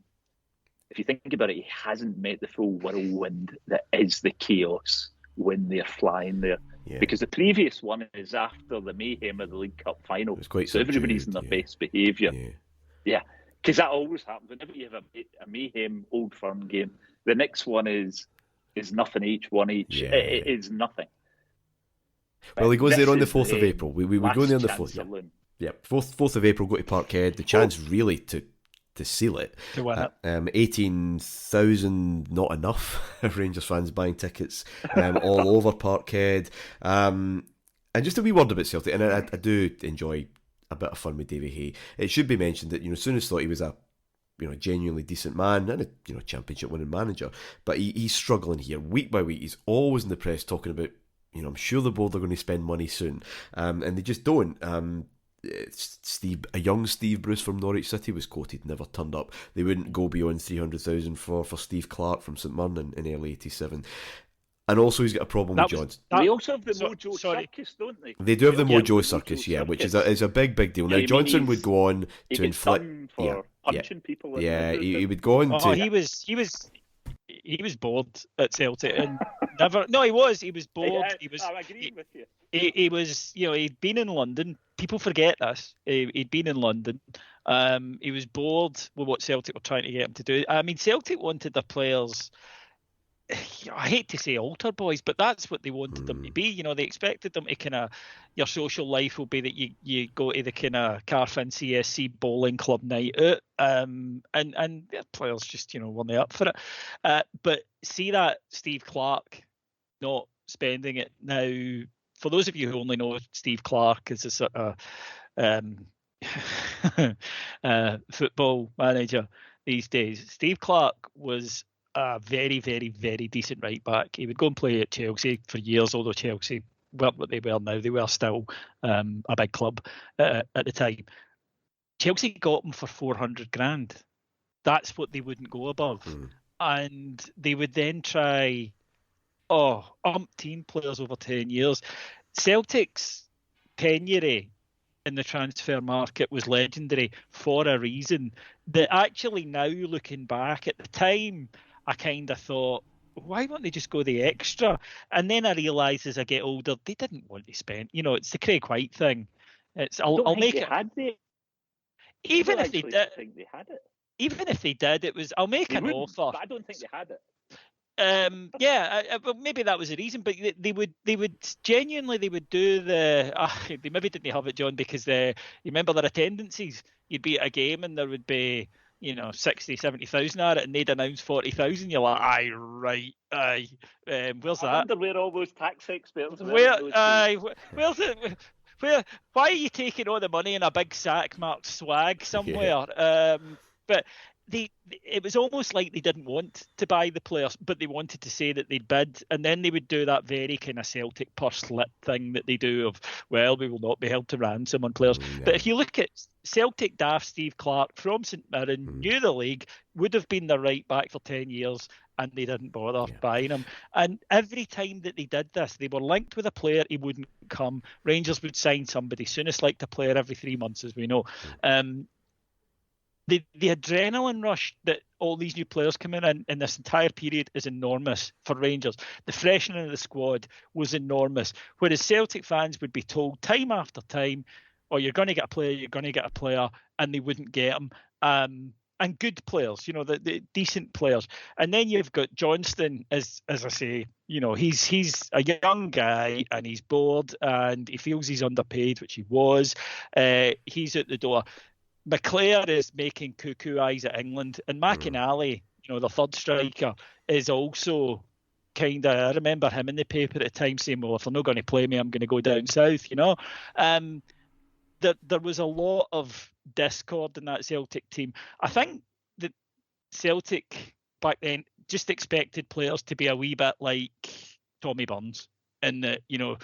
If you think about it, he hasn't met the full whirlwind that is the chaos when they're flying there. Yeah. Because the previous one is after the mayhem of the League Cup final, so everybody's in their best behaviour. Yeah. Because that always happens. Whenever you have a mayhem Old Firm game, the next one is nothing each, 1 each. Yeah. It is nothing. Well, he goes there on the 4th of April. We go there on the 4th. Yeah, 4th of April, go to Parkhead. The chance really to seal it. To win it. 18,000, not enough. Rangers fans buying tickets all over Parkhead. And just a wee word about Celtic, and I do enjoy a bit of fun with Davy Hay. It should be mentioned that Souness thought he was a genuinely decent man and a championship winning manager, but he's struggling here week by week. He's always in the press talking about, I'm sure the board are going to spend money soon, and they just don't. A young Steve Bruce from Norwich City was quoted, never turned up. They wouldn't go beyond 300,000 for Steve Clark from St Mirren in early '87. And also he's got a problem with Johnson. They also have the Mojo Circus, don't they? They do have the Mojo Circus, which is a big deal. Now Johnson would go on to inflict punching people. He would go on to. He was bored at Celtic and never. No, he was bored. I'm agreeing with you. He was, he'd been in London. People forget this. He'd been in London. He was bored with what Celtic were trying to get him to do. I mean, Celtic wanted their players. I hate to say altar boys, but that's what they wanted them to be. They expected them to your social life will be that you go to the kind of Carfin CSC bowling club night out, and the players just weren't up for it. But see that Steve Clark not spending it now. For those of you who only know Steve Clark as a sort of football manager these days, Steve Clark was a very, very, very decent right back. He would go and play at Chelsea for years, although Chelsea weren't what they were now. They were still a big club at the time. Chelsea got him for 400 grand. That's what they wouldn't go above. And they would then try, umpteen players over 10 years. Celtic's tenure in the transfer market was legendary for a reason. That actually now looking back at the time, I kind of thought, why won't they just go the extra? And then I realised as I get older, they didn't want to spend. It's the Craig White thing. I'll make it. Even if they did, think they had it. Even if they did, it was I'll make an offer. But I don't think they had it. Well, maybe that was the reason, but they would genuinely they would do the. They maybe didn't have it, John, because you remember their attendances. You'd be at a game and there would be 60, 70,000 at it, and they'd announce 40,000. You're like, aye, right, aye. Where's that? I wonder where all those tax experts. Where's it? Why are you taking all the money in a big sack marked swag somewhere? Yeah. But it was almost like they didn't want to buy the players, but they wanted to say that they'd bid, and then they would do that very kind of Celtic purse slit thing that they do of, well, we will not be held to ransom on players. Yeah. But if you look at Celtic daft Steve Clark from St Mirren, knew the league, would have been the right back for 10 years, and they didn't bother buying him. And every time that they did this, they were linked with a player, he wouldn't come. Rangers would sign somebody. Souness liked a player every 3 months, as we know. The adrenaline rush that all these new players come in this entire period is enormous for Rangers. The freshening of the squad was enormous. Whereas Celtic fans would be told time after time, you're going to get a player, and they wouldn't get them. And good players, the decent players. And then you've got Johnston, as I say, he's a young guy and he's bored and he feels he's underpaid, which he was. He's at the door. McClare is making cuckoo eyes at England, and McInally, the third striker, is also kind of. I remember him in the paper at the time saying, "Well, if they're not going to play me, I'm going to go down south." There was a lot of discord in that Celtic team. I think that Celtic back then just expected players to be a wee bit like Tommy Burns, in that You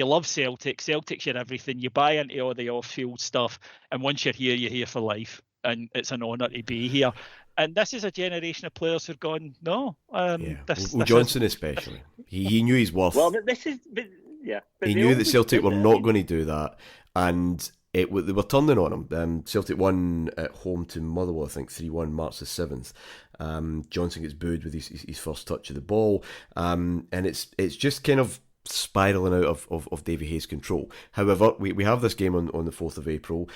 love Celtic. Celtic's your everything. You buy into all the off-field stuff, and once you're here for life, and it's an honour to be here. And this is a generation of players who've gone, no. Johnson especially. He knew his worth. Well, he knew that Celtic were not going to do that, and they were turning on him. Celtic won at home to Motherwell, I think 3-1, March the 7th. Johnson gets booed with his first touch of the ball, and it's just kind of spiralling out of Davy Hayes' control. However, we have this game on the 4th of April.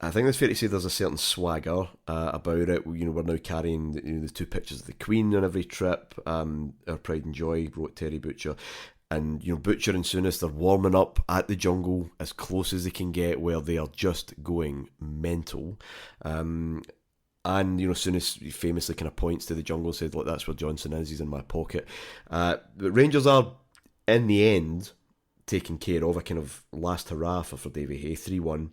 I think it's fair to say there's a certain swagger about it. We're now carrying the two pictures of the Queen on every trip. Our pride and joy, wrote Terry Butcher. And Butcher and Souness, they're warming up at the Jungle as close as they can get, where they are just going mental. And Souness famously kind of points to the Jungle and said, "Look, that's where Johnson is. He's in my pocket." But Rangers are, in the end, taken care of. A kind of last hurrah for Davy Hay, 3-1.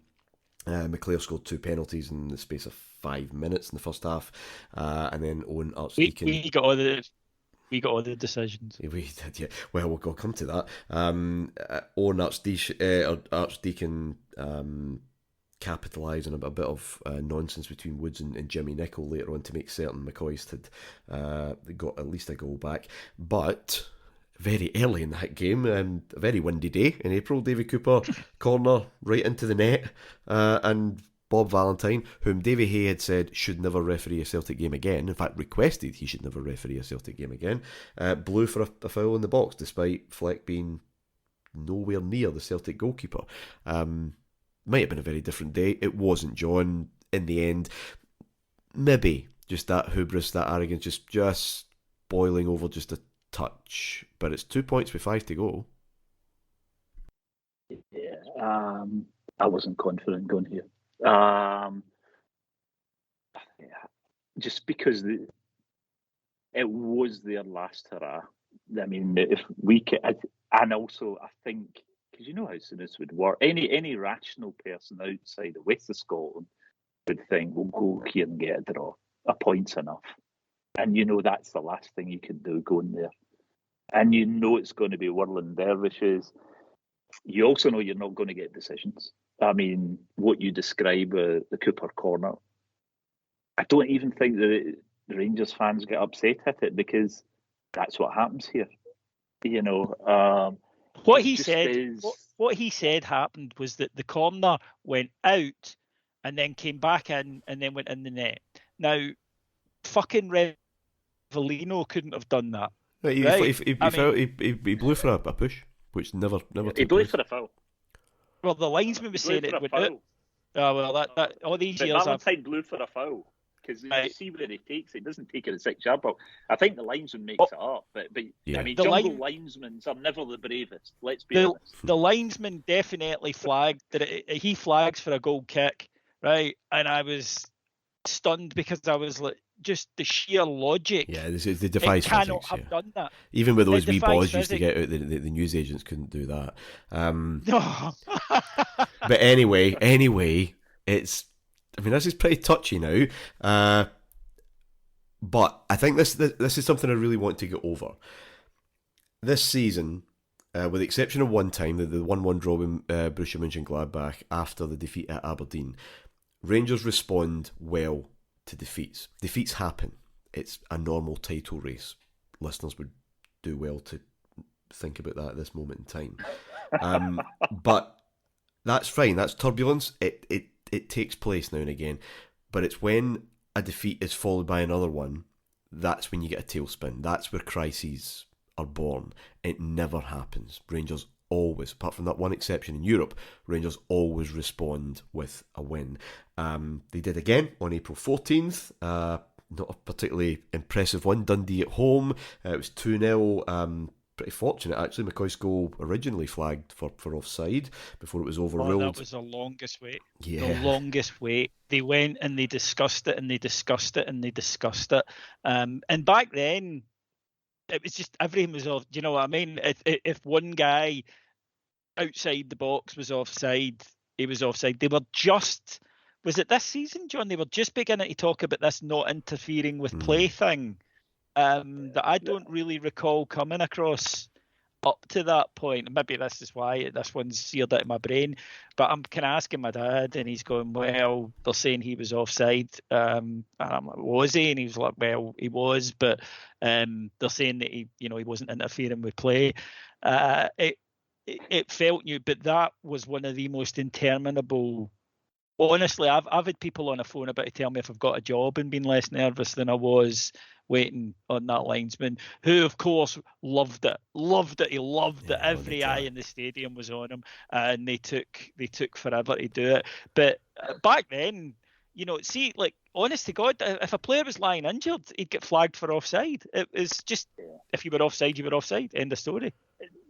McClare scored 2 penalties in the space of 5 minutes in the first half, and then Owen We Archdeacon. we got all the decisions. We did, yeah. Well, we'll come to that. Owen Archdeacon capitalising a bit of nonsense between Woods and Jimmy Nicholl later on to make certain McCoist had got at least a goal back. But very early in that game, a very windy day in April, David Cooper corner right into the net, and Bob Valentine, whom Davy Hay had said should never referee a Celtic game again, in fact requested he should never referee a Celtic game again, blew for a foul in the box despite Fleck being nowhere near the Celtic goalkeeper. Might have been a very different day. It wasn't, John, in the end. Maybe just that hubris, that arrogance, just boiling over just a touch. But it's 2 points with 5 to go. Yeah, I wasn't confident going here. Just because it was their last hurrah. I mean, if we could, and also I think, because you know how Souness would work. Any rational person outside the west of Scotland would think, we'll go here and get a draw. A point's enough. And you know that's the last thing you can do going there. And you know it's going to be whirling dervishes. You also know you're not going to get decisions. I mean, what you describe, the Cooper corner, I don't even think the Rangers fans get upset at it because that's what happens here. You know, what he said happened was that the corner went out and then came back in and then went in the net. Now, fucking Revelino couldn't have done that. He blew for a push, which never. He blew for a foul. Well, the linesman was saying it went out. Oh well, that all these years. Valentine blew for a foul. Because you see where he takes it, he doesn't take it at 6-yard box. I think the linesman makes it up, but yeah. I mean, jungle linesmen are never the bravest. Let's be honest. The linesman definitely flagged that he flags for a goal kick, right? And I was stunned because I was like, just the sheer logic. Yeah, the defies physics. Cannot have done that. Even with those wee balls used to get out, the news agents couldn't do that. But anyway, it's. I mean, this is pretty touchy now, but I think this is something I really want to get over. This season, with the exception of one time, the 1-1 draw with Borussia Mönchengladbach after the defeat at Aberdeen, Rangers respond well to defeats. Defeats happen. It's a normal title race. Listeners would do well to think about that at this moment in time. But that's fine. That's turbulence. It takes place now and again, but it's when a defeat is followed by another one, that's when you get a tailspin. That's where crises are born. It never happens. Rangers always, apart from that one exception in Europe, Rangers always respond with a win. They did again on April 14th. Not a particularly impressive one. Dundee at home. It was 2-0. Pretty fortunate, actually. McCoist's goal originally flagged for offside before it was overruled. Oh, that was the longest wait. Yeah. The longest wait. They went and they discussed it and they discussed it and they discussed it. And back then, it was just everything was off. Do you know what I mean? If one guy outside the box was offside, he was offside. They were just... Was it this season, John? They were just beginning to talk about this not interfering with play thing. That I don't really recall coming across up to that point. Maybe this is why this one's seared out of my brain. But I'm kind of asking my dad, and he's going, "Well, they're saying he was offside." And I'm like, "Was he?" And he was like, "Well, he was, but they're saying that he wasn't interfering with play." It felt new, but that was one of the most interminable. Honestly, I've had people on the phone about to tell me if I've got a job and been less nervous than I was waiting on that linesman, who of course loved it. He loved it. Every eye in the stadium was on him, and they took forever to do it. But back then, see, like, honest to God, if a player was lying injured, he'd get flagged for offside. It was just, if you were offside, you were offside. End of story.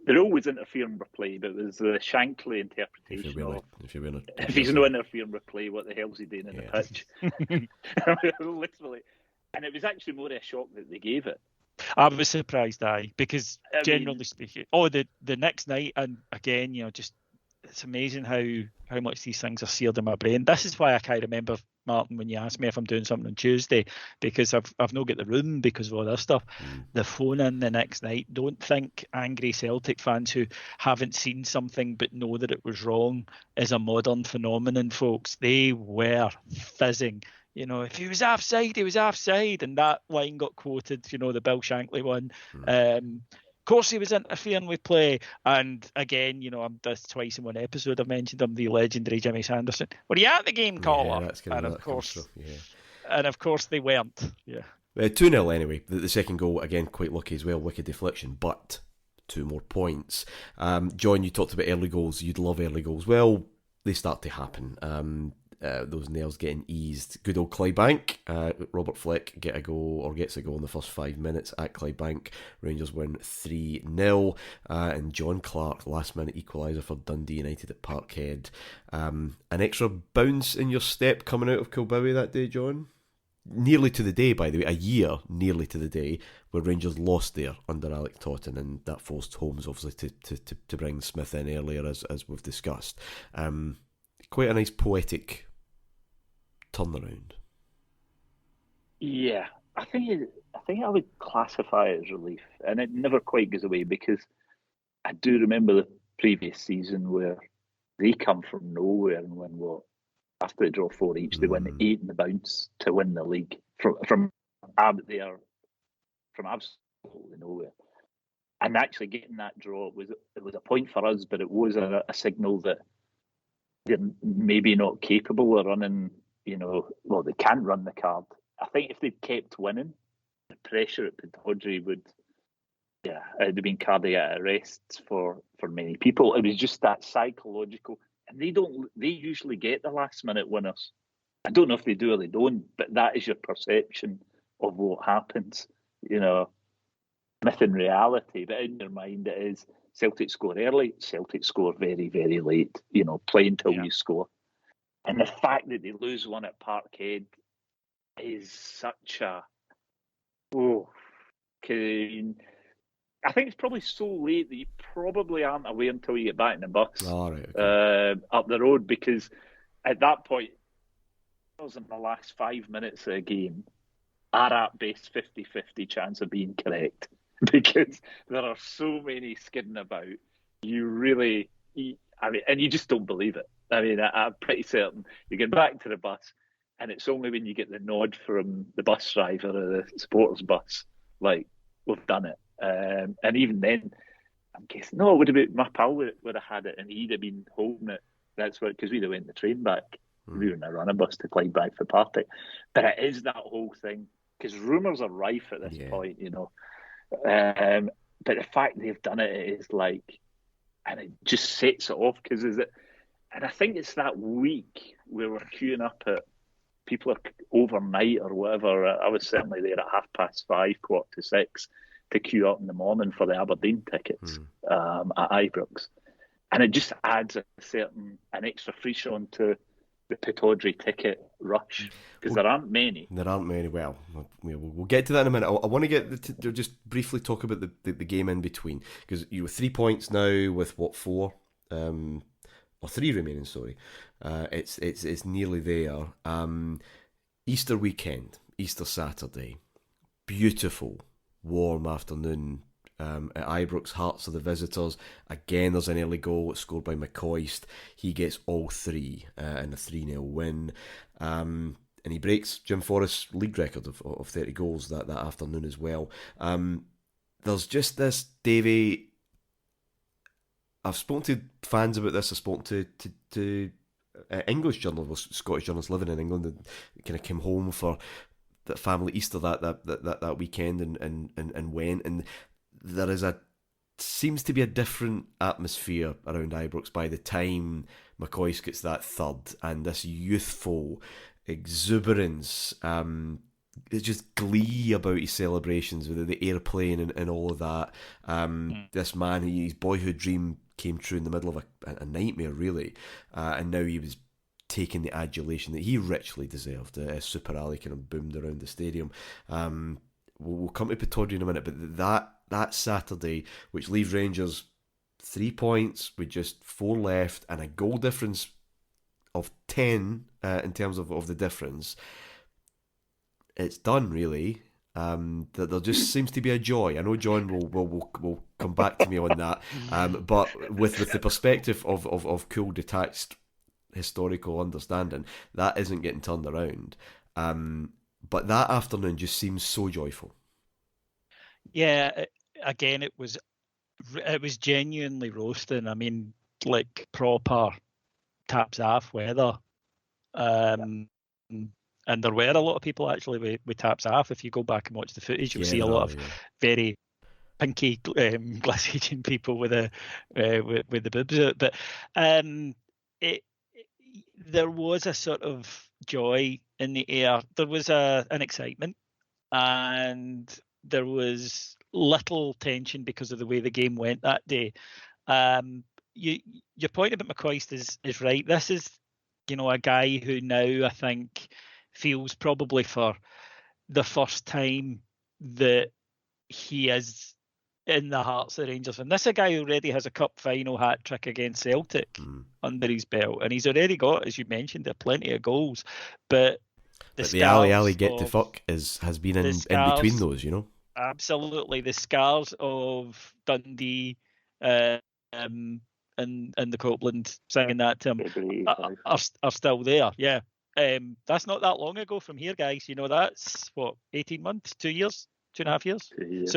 They're always interfering with play, but there's the Shankly interpretation if he's not interfering with play, what the hell's he doing in the pitch? Literally. And it was actually more a shock that they gave it. I was surprised, because generally speaking, the next night, and again, just it's amazing how much these things are seared in my brain. This is why I can't remember, Martyn, when you asked me if I'm doing something on Tuesday, because I've not got the room because of all this stuff. The phone in the next night. Don't think angry Celtic fans who haven't seen something but know that it was wrong is a modern phenomenon, folks. They were fizzing. If he was offside, he was offside, and that line got quoted. The Bill Shankly one. Of course, he was interfering with play, and again, I'm this twice in one episode. I've mentioned him, the legendary Jimmy Sanderson. Were you at the game, caller? That's kind of comes through. And of course, they weren't. 2-0 anyway. The second goal again, quite lucky as well, wicked deflection, but 2 more points. John, you talked about early goals. You'd love early goals. Well, they start to happen. Those nails getting eased. Good old Clydebank. Robert Fleck gets a goal in the first 5 minutes at Clydebank. Rangers win 3-0. And John Clark, last minute equaliser for Dundee United at Parkhead. An extra bounce in your step coming out of Kilbowie that day, John? Nearly to the day, by the way, a year nearly to the day, where Rangers lost there under Alec Totten, and that forced Holmes obviously to bring Smith in earlier, as we've discussed. Quite a nice poetic turnaround. Yeah, I think I would classify it as relief, and it never quite goes away, because I do remember the previous season where they come from nowhere and win after they draw 4 each, they win 8 in the bounce to win the league from absolutely nowhere. And actually getting that draw was a point for us, but it was a signal that they're maybe not capable of running. They can't run the card. I think if they'd kept winning, the pressure at Pittodrie it'd have been cardiac arrests for many people. It was just that psychological, and they usually get the last minute winners. I don't know if they do or they don't, but that is your perception of what happens. Myth and reality, but in your mind it is Celtic score early, Celtic score very, very late. Play until you score. And the fact that they lose one at Parkhead is such a... I think it's probably so late that you probably aren't aware until you get back in the bus up the road, because at that point, in the last 5 minutes of the game are at best 50-50 chance of being correct, because there are so many skidding about. And you just don't believe it. I'm pretty certain you get back to the bus, and it's only when you get the nod from the bus driver or the supporters bus, like, we've done it. And even then, I'm guessing, no, it would have been, my pal would have had it, and he'd have been holding it. That's what, because we'd have went the train back. We were in a running bus to Clydebank for Partick. But it is that whole thing, because rumours are rife at this point, But the fact they've done it is like, and it just sets it off, because and I think it's that week where we're queuing up at, people are overnight or whatever. I was certainly there at 5:30, 5:45 to queue up in the morning for the Aberdeen tickets at Ibrox. And it just adds an extra frisson to the Pittodrie ticket rush, because there aren't many. Well, we'll get to that in a minute. I want to get to just briefly talk about the game in between, because you were 3 points now with 4 or 3 remaining. Sorry, it's nearly there. Easter weekend, Easter Saturday, beautiful warm afternoon. At Ibrox, Hearts are the visitors. Again, there's an early goal scored by McCoist. He gets all 3 in a 3-0 win. And he breaks Jim Forrest's league record of 30 goals that afternoon as well. There's just this, Davey, I've spoken to fans about this. I've spoken to English journalists, Scottish journalists living in England, and kind of came home for that family Easter that weekend and went, and there seems to be a different atmosphere around Ibrox by the time McCoist gets that third, and this youthful exuberance, it's just glee about his celebrations with the airplane and all of that. This man, his boyhood dream came true in the middle of a nightmare, really, and now he was taking the adulation that he richly deserved. Super Ali kind of boomed around the stadium. We'll come to Pittodrie in a minute, but that Saturday, which leaves Rangers 3 points with just 4 left and a goal difference of 10 in terms of the difference, it's done, really. That there just seems to be a joy. I know John will come back to me on that, but with the perspective of cool, detached, historical understanding, that isn't getting turned around. But that afternoon just seems so joyful. Yeah, again, it was genuinely roasting. I mean, like proper taps off weather. And there were a lot of people actually with taps off. If you go back and watch the footage, you'll see a lot of very pinky Glaswegian people with the boobs out. But there was a sort of joy in the air. There was an excitement, and there was little tension because of the way the game went that day. Your point about McCoist is right. This is, a guy who now I think feels probably for the first time that he is in the hearts of Rangers. And this is a guy who already has a cup final hat trick against Celtic under his belt. And he's already got, as you mentioned, plenty of goals. But the Ali get to fuck has been in between those, Absolutely. The scars of Dundee and the Copeland singing that to him are still there. Yeah. That's not that long ago from here, guys. That's 18 months, 2 years, 2.5 years. 2 years.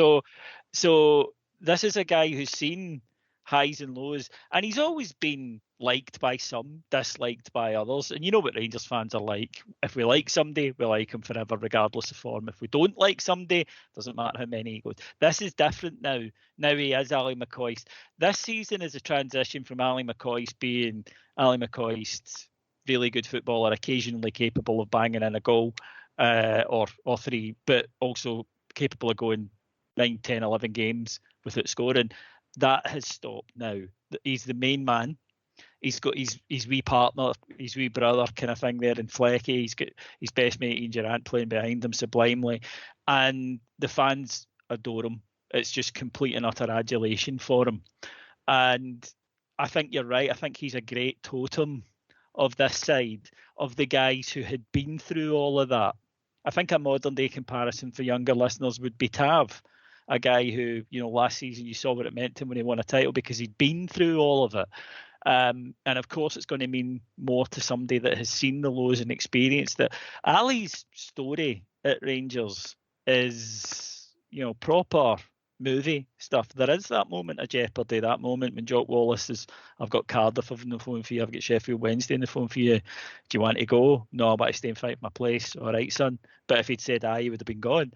So this is a guy who's seen highs and lows, and he's always been liked by some, disliked by others. And you know what Rangers fans are like. If we like somebody, we like him forever, regardless of form. If we don't like somebody, doesn't matter how many he goes. This is different now. Now he is Ali McCoist. This season is a transition from Ali McCoist being Ali McCoist, really good footballer, occasionally capable of banging in a goal or 3, but also capable of going 9, 10, 11 games without scoring. That has stopped now. He's the main man. He's got his wee partner, his wee brother kind of thing there in Flecky. He's got his best mate Ian Durrant playing behind him sublimely. And the fans adore him. It's just complete and utter adulation for him. And I think you're right. I think he's a great totem of this side, of the guys who had been through all of that. I think a modern day comparison for younger listeners would be Tav, a guy who, last season you saw what it meant to him when he won a title because he'd been through all of it. And of course, it's going to mean more to somebody that has seen the lows and experienced it. Ali's story at Rangers is, proper movie stuff. There is that moment of jeopardy, that moment when Jock Wallace says, I've got Cardiff on the phone for you, I've got Sheffield Wednesday on the phone for you. Do you want to go? No, I want to stay and fight my place. All right, son. But if he'd said aye, he would have been gone.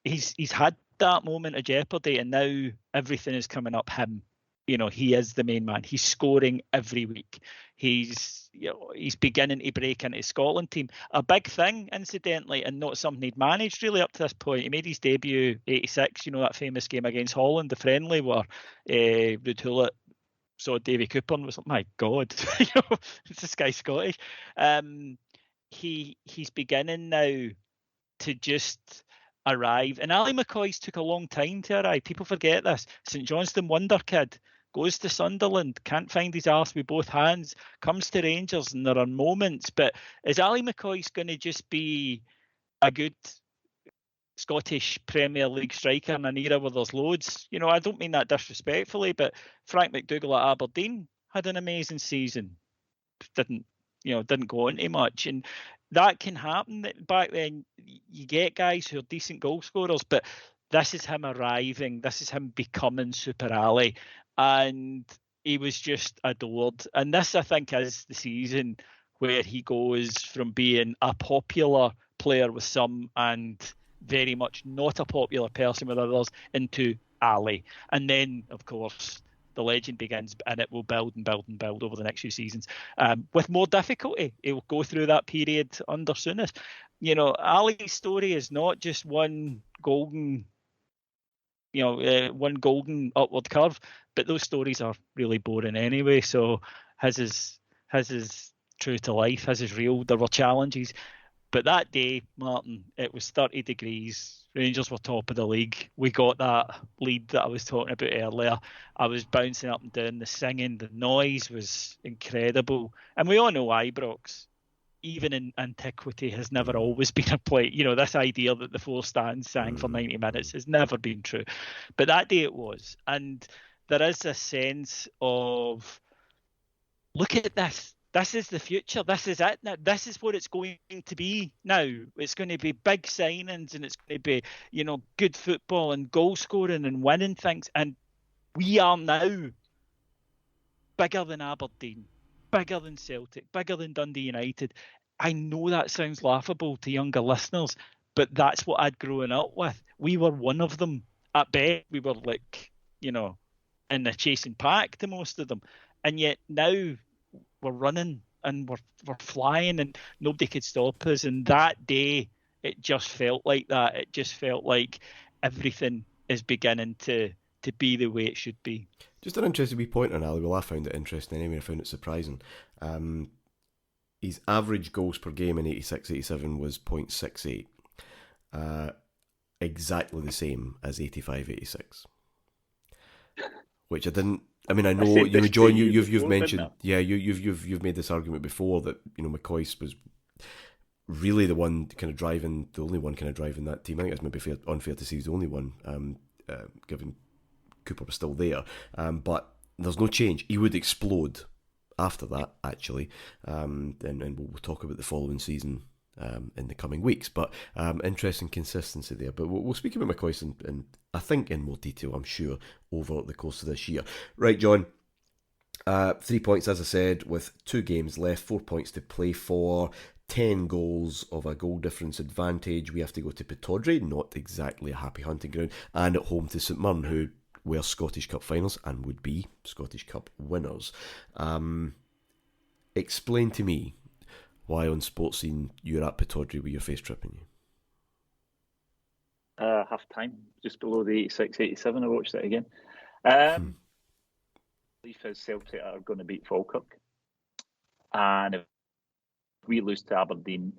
He's had that moment of jeopardy, and now everything is coming up him. He is the main man. He's scoring every week. He's beginning to break into his Scotland team. A big thing, incidentally, and not something he'd managed really up to this point. He made his debut 86, that famous game against Holland, the friendly where Ruud Gullit saw Davy Cooper and was like, my God, is this guy Scottish? He's beginning now to just arrive. And Ali McCoist took a long time to arrive. People forget this. St Johnstone wonder kid, goes to Sunderland, can't find his arse with both hands, comes to Rangers, and there are moments. But is Ali McCoist going to just be a good Scottish Premier League striker in an era where there's loads? I don't mean that disrespectfully, but Frank McDougall at Aberdeen had an amazing season. Didn't go into much. And that can happen. Back then, you get guys who are decent goal scorers, but this is him arriving. This is him becoming Super Ali. And he was just adored. And this, I think, is the season where he goes from being a popular player with some and very much not a popular person with others into Ali. And then, of course, the legend begins, and it will build and build and build over the next few seasons with more difficulty. It will go through that period under Souness. Ali's story is not just one golden upward curve, but those stories are really boring anyway. So his is true to life. His is real. There were challenges. But that day, Martyn, it was 30 degrees. Rangers were top of the league. We got that lead that I was talking about earlier. I was bouncing up and down. The singing, the noise was incredible. And we all know Ibrox, even in antiquity, has never always been a play. You know, this idea that the four stands sang for 90 minutes has never been true. But that day it was. And there is a sense of, look at this. This is the future. This is it. Now, this is what it's going to be now. It's going to be big signings, and it's going to be, you know, good football and goal scoring and winning things. And we are now bigger than Aberdeen, bigger than Celtic, bigger than Dundee United. I know that sounds laughable to younger listeners, but that's what I'd grown up with. We were one of them. At best, we were like, you know, in the chasing pack to most of them. And yet now we're running and we're flying and nobody could stop us. And that day, it just felt like that. It just felt like everything is beginning to be the way it should be. Just an interesting wee point on Ali. Well, I found it interesting anyway. I found it surprising. His average goals per game in 86-87 was 0.68. Exactly the same as 85-86. Which I didn't. I mean, I know, you know, John, you've mentioned, you've made this argument before that, you know, McCoist was really the one kind of driving, the only one kind of driving that team. I think it's maybe unfair to say he's the only one, given Cooper was still there. But there's no change. He would explode after that, actually, and we'll talk about the following season in the coming weeks. But interesting consistency there. But we'll speak about McCoist and I think in more detail, I'm sure, over the course of this year. Right, John. 3 points, as I said, with 2 games left, 4 points to play for, 10 goals of a goal difference advantage. We have to go to Pittodrie, not exactly a happy hunting ground, and at home to St Mirren, who were Scottish Cup finals and would be Scottish Cup winners. Explain to me why on Sports Scene you're at Pittodrie with your face tripping you. Half time, just below the 86-87. I watched it again. Belief is Celtic are going to beat Falkirk, and if we lose to Aberdeen,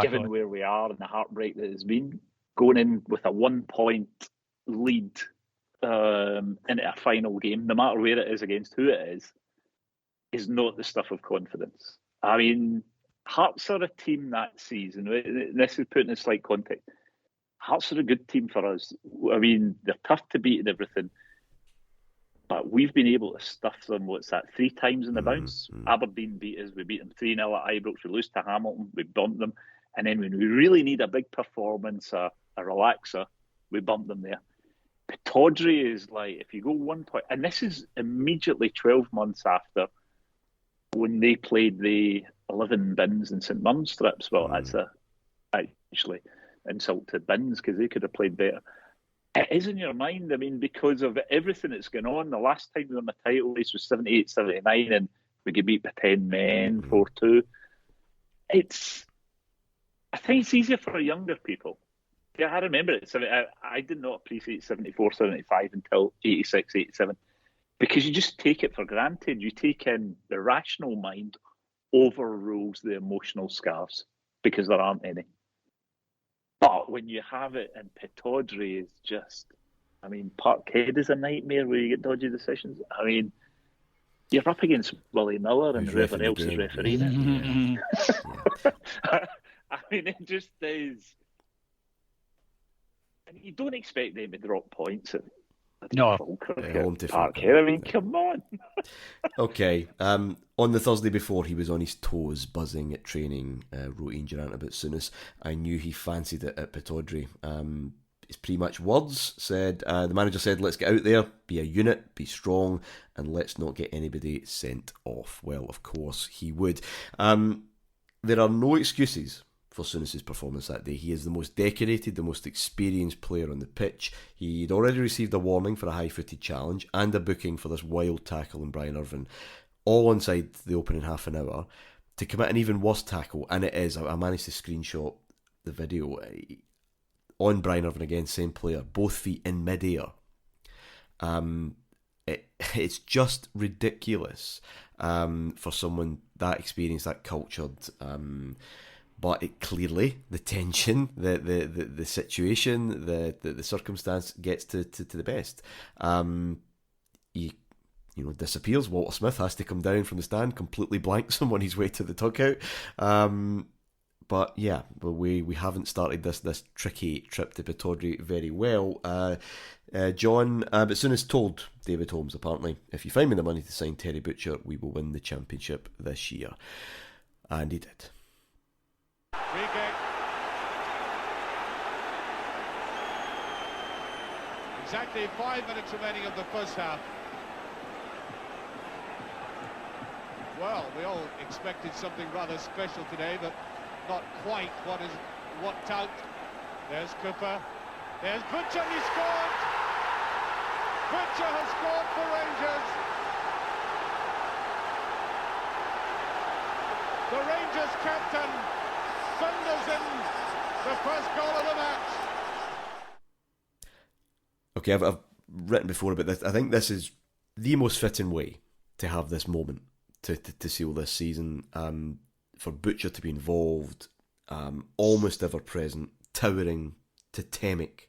given where we are and the heartbreak that has been, going in with a 1 point lead into a final game, no matter where it is against who it is not the stuff of confidence. I mean, Hearts are a team that season. This is putting in slight context. Hearts are a good team for us. I mean, they're tough to beat and everything, but we've been able to stuff them, 3 times in the bounce. Aberdeen beat us. We beat them 3-0 at Ibrox. We lose to Hamilton. We bumped them. And then when we really need a big performance, a relaxer, we bump them there. Pittodrie is like, if you go 1 point, and this is immediately 12 months after when they played the 11 bins and St Mirren strips. Well, that's actually insult to bins because they could have played better. It is in your mind, I mean, because of everything that's going on. The last time we won the title race was 78-79 and we could beat by 10 men, 4-2. I think it's easier for younger people. Yeah, I remember it. I did not appreciate 74-75 until 86-87 because you just take it for granted. You take in the rational mind overrules the emotional scars because there aren't any. But when you have it in Pittodrie, it's just, I mean, Parkhead is a nightmare where you get dodgy decisions. I mean, you're up against Willie Miller and whoever else is refereeing it. I mean, it just is. And you don't expect them to drop points at Parkhead. I mean, come on. Okay. On the Thursday before, he was on his toes, buzzing at training, wrote Ian Durant about Souness. I knew he fancied it at Pittodrie. His pre-match words said, the manager said, let's get out there, be a unit, be strong, and let's not get anybody sent off. Well, of course he would. There are no excuses for Souness' performance that day. He is the most decorated, the most experienced player on the pitch. He'd already received a warning for a high-footed challenge and a booking for this wild tackle on Brian Irvine, all inside the opening half an hour, to commit an even worse tackle, and it is, I managed to screenshot the video, on Brian Irvine again, same player, both feet in mid-air. It's just ridiculous. for someone that experienced, that cultured. But it clearly, the tension, the situation, the circumstance gets to the best. He disappears. Walter Smith has to come down from the stand, completely blanks him on his way to the dugout. But yeah, we haven't started this tricky trip to Pittodrie very well. John, but Souness told David Holmes, apparently, if you find me the money to sign Terry Butcher, we will win the championship this year. And he did. Free kick. Exactly 5 minutes remaining of the first half. Well, we all expected something rather special today, but not quite what out. There's Cooper. There's Butcher, he scored! Butcher has scored for Rangers. The Rangers captain thunders in the first goal of the match. Okay, I've written before about this. I think this is the most fitting way to have this moment to seal this season. For Butcher to be involved, almost ever present, towering, totemic,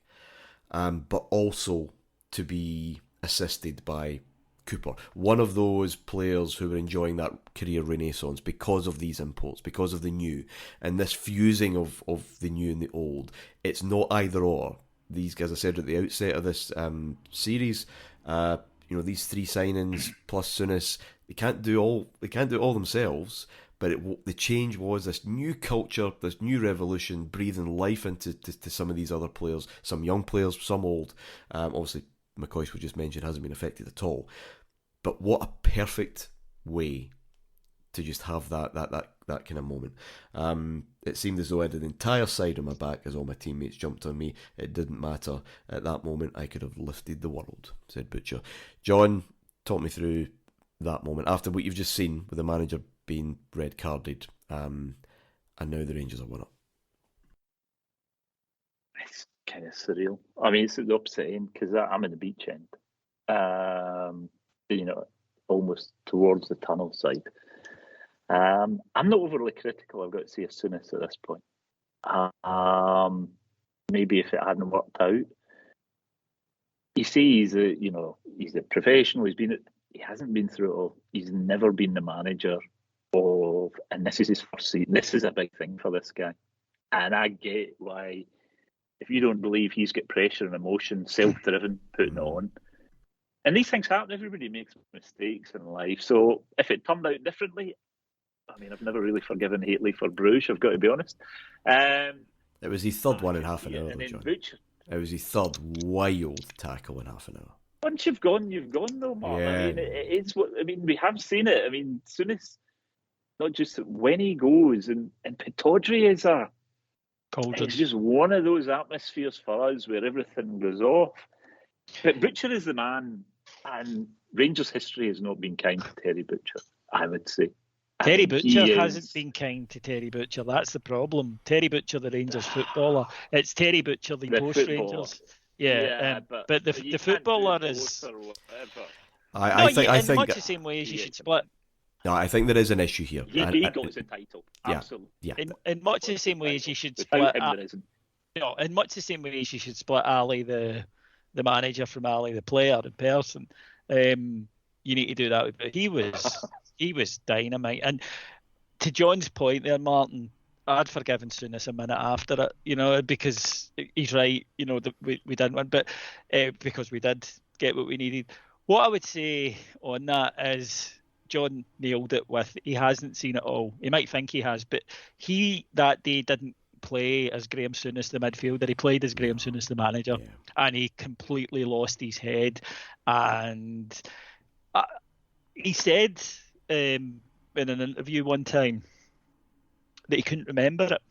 but also to be assisted by Cooper, one of those players who were enjoying that career renaissance because of these imports, because of the new, and this fusing of the new and the old. It's not either or. These guys, I said at the outset of this series, these three signings plus Souness, they can't do it all themselves. But the change was this new culture, this new revolution, breathing life into some of these other players, some young players, some old. Obviously, McCoist, we just mentioned, hasn't been affected at all. But what a perfect way to just have that kind of moment. It seemed as though I had an entire side on my back as all my teammates jumped on me. It didn't matter. At that moment, I could have lifted the world, said Butcher. John, talk me through that moment after what you've just seen with the manager being red carded, and now the Rangers are 1-up. It's kind of surreal. I mean, it's upsetting because I'm in the beach end, almost towards the tunnel side. I'm not overly critical, I've got to say, of Souness at this point. Maybe if it hadn't worked out. You see, he's a professional. He hasn't been through it all. He's never been the manager and this is his first season. This is a big thing for this guy, and I get why. If you don't believe he's got pressure and emotion, self-driven, putting it on, and these things happen. Everybody makes mistakes in life. So if it turned out differently, I mean, I've never really forgiven Hateley for Bruges, I've got to be honest. It was his third one in half an hour, though, John. Butcher, it was his third wild tackle in half an hour. Once you've gone, though, Mark. Yeah. I mean, it's what I mean. We have seen it. I mean, Souness, not just when he goes, and Pittodrie is it's just one of those atmospheres for us where everything goes off. But Butcher is the man, and Rangers history has not been kind to Terry Butcher, I would say. Terry Butcher hasn't been kind to Terry Butcher. That's the problem. Terry Butcher, the Rangers footballer. It's Terry Butcher, the post-Rangers. Yeah, but the footballer is... I think in much the same way as you should split... No, I think there is an issue here. He got his title. Absolutely. Yeah. In much the same way as you should split... in much the same way as you should split Ali, the manager, from Ali, the player in person. You need to do that. But he was dynamite. And to John's point there, Martyn, I'd forgiven Souness a minute after it, because he's right, we didn't win, but because we did get what we needed. What I would say on that is John nailed it with, he hasn't seen it all. He might think he has, but he that day didn't play as Graham Souness, the midfielder. He played as Graham Souness, the manager, and he completely lost his head. And he said in an interview one time that he couldn't remember it.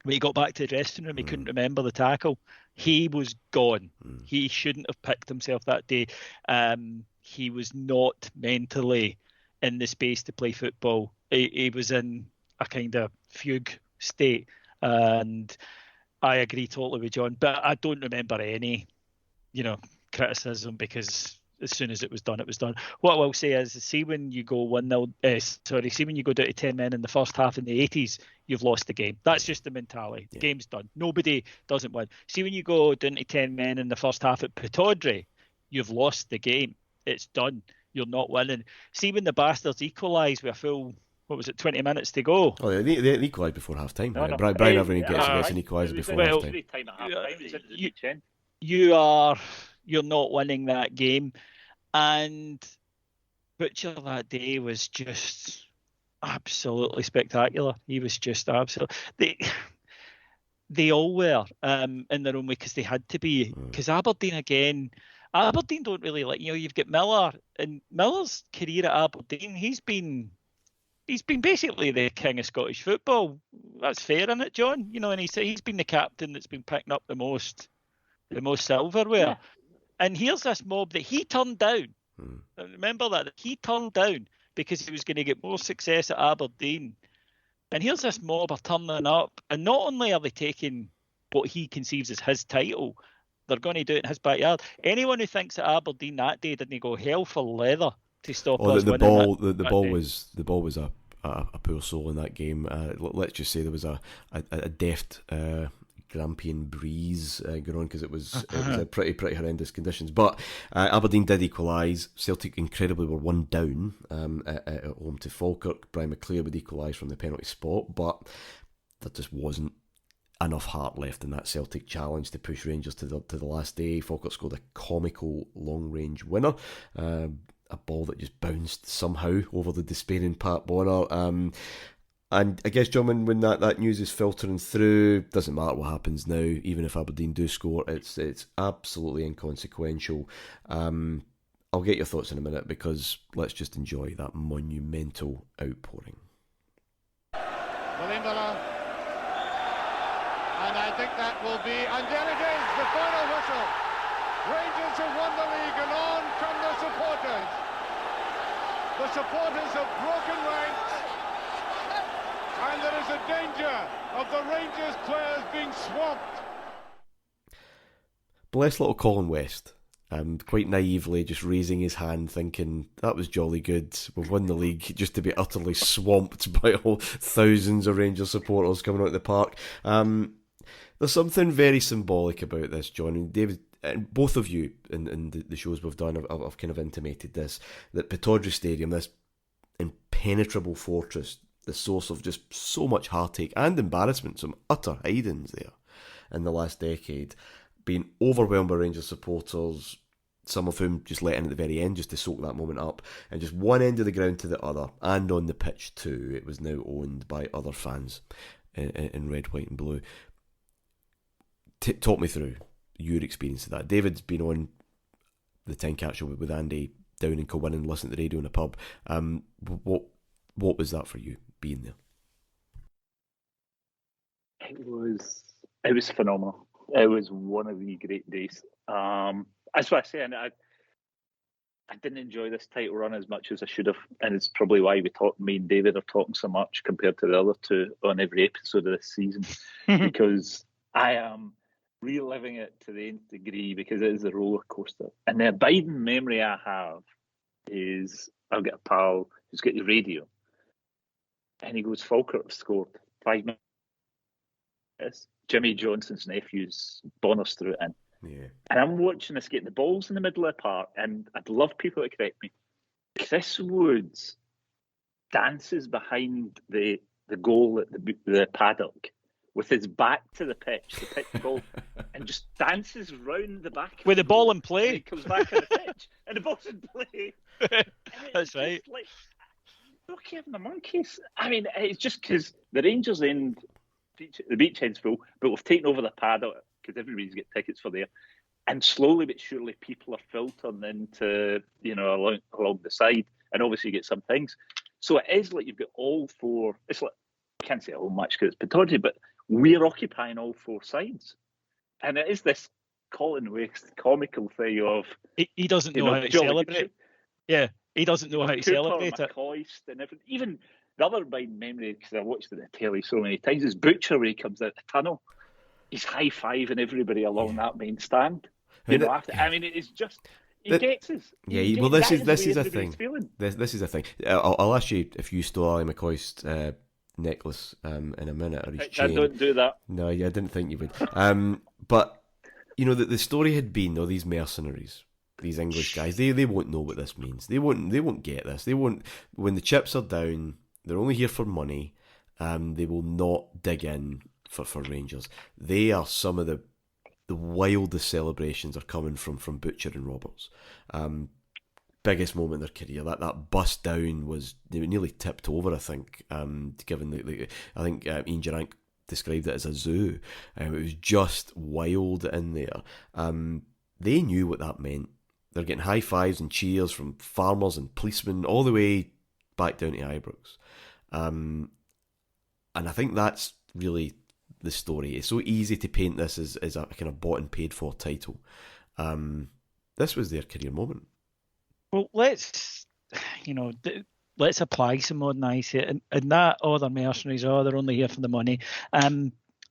When he got back to the dressing room, he couldn't remember the tackle. He was gone. He shouldn't have picked himself that day. He was not mentally in the space to play football. He was in a kind of fugue state. And I agree totally with John. But I don't remember any, criticism, because as soon as it was done, it was done. What I will say is, see when you go 1-0, see when you go down to 10 men in the first half in the 80s, you've lost the game. That's just the mentality. The game's done. Nobody doesn't win. See when you go down to 10 men in the first half at Pittodrie, you've lost the game. It's done. You're not winning. See when the Bastards equalise with a full, 20 minutes to go? Oh, they equalised before half time. No. Brian Irving gets an equaliser before half time. You're not winning that game. And Butcher that day was just absolutely spectacular. He was just absolutely. They all were in their own way because they had to be. Because Aberdeen don't really you've got Miller, and Miller's career at Aberdeen, he's been basically the king of Scottish football. That's fair, isn't it, John? And he's been the captain that's been picking up the most silverware. Yeah. And here's this mob that he turned down. Remember that he turned down because he was going to get more success at Aberdeen. And here's this mob are turning up, and not only are they taking what he conceives as his title, they're going to do it in his backyard. Anyone who thinks that Aberdeen that day didn't go hell for leather to stop us winning. The ball was a poor soul in that game. Let's just say there was a deft Grampian breeze going on because it was a pretty horrendous conditions. But Aberdeen did equalise. Celtic incredibly were one down at home to Falkirk. Brian McClare would equalise from the penalty spot, but there just wasn't enough heart left in that Celtic challenge to push Rangers to the last day. Falkirk scored a comical long range winner. A ball that just bounced somehow over the despairing Pat Bonner. And I guess, John, when that news is filtering through, doesn't matter what happens now, even if Aberdeen do score, it's absolutely inconsequential. I'll get your thoughts in a minute, because let's just enjoy that monumental outpouring. Malimbala. And I think that will be, and there it is, the final whistle. Rangers have won the league, and on come the supporters. The supporters have broken ranks. And there is a danger of the Rangers players being swamped. Bless little Colin West, quite naively just raising his hand, thinking that was jolly good. We've won the league, just to be utterly swamped by all thousands of Rangers supporters coming out of the park. There's something very symbolic about this, John. And David, and both of you in the shows we've done have kind of intimated this, that Pittodrie Stadium, this impenetrable fortress, the source of just so much heartache and embarrassment, some utter hidings there in the last decade, being overwhelmed by Rangers supporters, some of whom just let in at the very end just to soak that moment up, and just one end of the ground to the other, and on the pitch too. It was now owned by other fans in red, white and blue. Talk me through your experience of that. David's been on the Tynecastle with Andy down in Kilwinning and listening to the radio in a pub. What was that for you, being there? It was phenomenal. It was one of the great days. That's what I say, and I didn't enjoy this title run as much as I should have, and it's probably why me and David are talking so much compared to the other two on every episode of this season, because I am reliving it to the nth degree, because it is a roller coaster. And the abiding memory I have is I've got a pal who's got the radio, and he goes, Falkirk scored 5 minutes. Jimmy Johnson's nephew's bonus threw it in. Yeah. And I'm watching this get the balls in the middle of the park, and I'd love people to correct me. Chris Woods dances behind the goal at the paddock with his back to the pitch goal, and just dances round the back with the ball in play. He comes back on the pitch, and the ball's in play. That's right. Like, look, having the monkeys. I mean, it's just because the Rangers end, the beach end's full, but we've taken over the paddock because everybody's got tickets for there. And slowly but surely, people are filtering into, along the side, and obviously you get some things. So it is like you've got all four. It's like, I can't say a whole match because it's Pittodrie, but we're occupying all four sides, and it is this Colin West comical thing of he doesn't know how to celebrate. Yeah, he doesn't know how to celebrate it. And everything. Even the other main memory, because I watched it on the telly so many times, is Butcher when he comes out the tunnel. He's high-fiving everybody along that main stand. After, I mean, it's just, He gets us. Yeah, well, this is a thing. Feeling. This is a thing. I'll ask you if you stole Ali McCoy's necklace in a minute, or his chain. I don't do that. No, yeah, I didn't think you would. But you know, the story had been, these mercenaries, these English guys, they won't know what this means. They won't get this. They won't. When the chips are down, they're only here for money. They will not dig in for Rangers. They are some of the wildest celebrations are coming from Butcher and Roberts. Biggest moment in their career. That bust down was, they were nearly tipped over, I think, given I think Ian Durant described it as a zoo. It was just wild in there. They knew what that meant. They're getting high fives and cheers from farmers and policemen all the way back down to Ibrox. And I think that's really the story. It's so easy to paint this as a kind of bought and paid for title. This was their career moment. Well, let's apply some modernisation it, and that they're mercenaries, they're only here for the money.